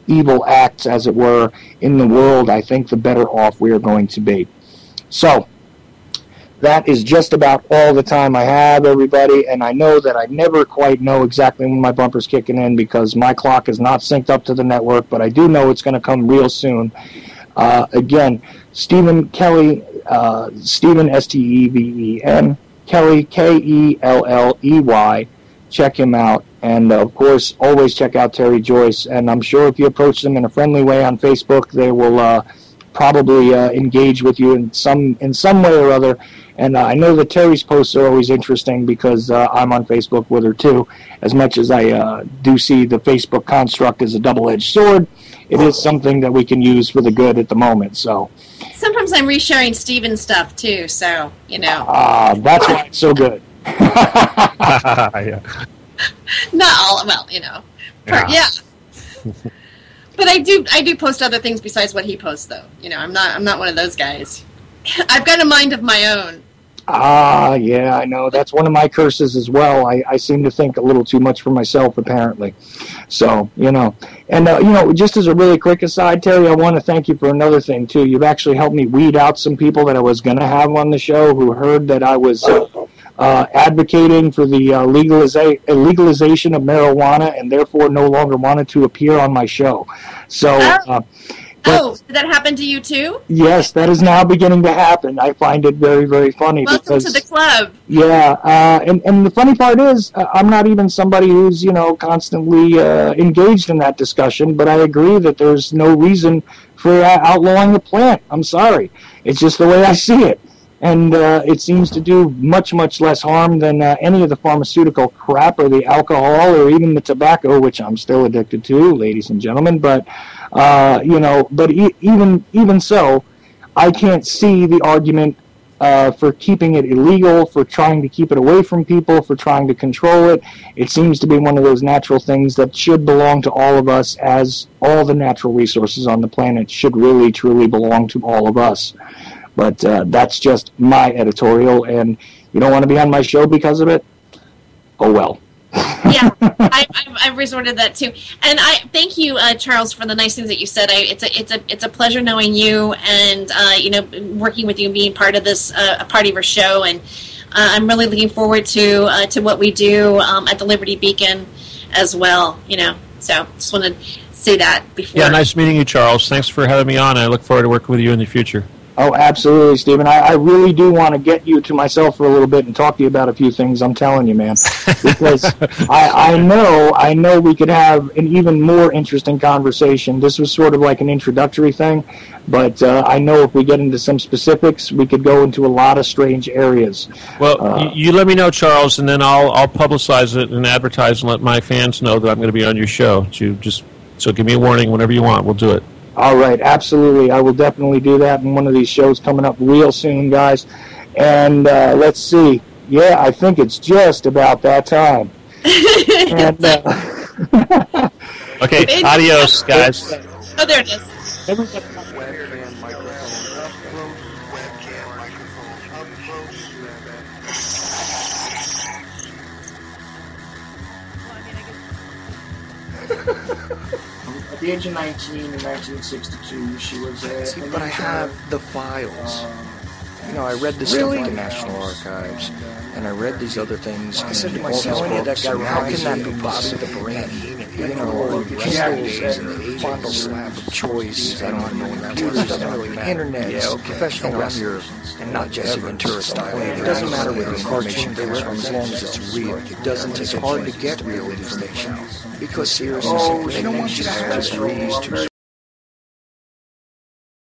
S1: evil acts, as it were, in the world, I think the better off we are going to be. So, that is just about all the time I have, everybody, and I know that I never quite know exactly when my bumper's kicking in, because my clock is not synced up to the network, but I do know it's going to come real soon. Again, Stephen Kelly, Stephen, S-T-E-V-E-N, Kelly, K-E-L-L-E-Y. Check him out. And, of course, always check out Terry Joyce. And I'm sure if you approach them in a friendly way on Facebook, they will probably engage with you in some way or other. And I know that Terry's posts are always interesting, because I'm on Facebook with her, too. As much as I do see the Facebook construct as a double-edged sword, it is something that we can use for the good at the moment. So
S5: sometimes I'm resharing Steven's stuff, too, so,
S1: that's why it's so good.
S6: Yeah.
S5: Not all, well, yeah. But I do post other things besides what he posts, though. I'm not one of those guys. I've got a mind of my own.
S1: Yeah, I know. That's one of my curses as well. I seem to think a little too much for myself, apparently. So, and, just as a really quick aside, Terry, I want to thank you for another thing, too. You've actually helped me weed out some people that I was going to have on the show who heard that I was advocating for the legalization of marijuana, and therefore no longer wanted to appear on my show. So,
S5: did that happen to you too?
S1: Yes, that is now beginning to happen. I find it very, very funny.
S5: Welcome to the club.
S1: Yeah, and the funny part is, I'm not even somebody who's constantly engaged in that discussion, but I agree that there's no reason for outlawing the plant. I'm sorry, it's just the way I see it. And it seems to do much, much less harm than any of the pharmaceutical crap or the alcohol or even the tobacco, which I'm still addicted to, ladies and gentlemen. But, even so, I can't see the argument for keeping it illegal, for trying to keep it away from people, for trying to control it. It seems to be one of those natural things that should belong to all of us, as all the natural resources on the planet should really, truly belong to all of us. But that's just my editorial, and you don't want to be on my show because of it? Oh, well.
S5: Yeah, I've resorted to that too. And I thank you, Charles, for the nice things that you said. It's a pleasure knowing you, and working with you and being part of this part of your show. And I'm really looking forward to what we do at the Liberty Beacon as well. So just want to say that before.
S6: Yeah, nice meeting you, Charles. Thanks for having me on. I look forward to working with you in the future.
S1: Oh, absolutely, Stephen. I really do want to get you to myself for a little bit and talk to you about a few things. I'm telling you, man, because I know we could have an even more interesting conversation. This was sort of like an introductory thing, but I know if we get into some specifics, we could go into a lot of strange areas.
S6: Well, you let me know, Charles, and then I'll publicize it and advertise and let my fans know that I'm going to be on your show. So give me a warning whenever you want. We'll do it.
S1: All right, absolutely. I will definitely do that in one of these shows coming up real soon, guys. And let's see. Yeah, I think it's just about that time. And,
S6: okay, adios, guys.
S5: Oh, there it is.
S2: At the age of 19 in 1962, she was
S3: But I have the files. I read this stuff at the National Archives, and I read these other things. I said to myself, how can that be possible? The brain, days and the final slap of choice. I don't know what that was. Internet, professional wrestlers, and not Jesse Ventura style. It doesn't matter whether the cartoon comes from, as long as it's real. It's hard to get real information because seriously, they don't want you to have just reads to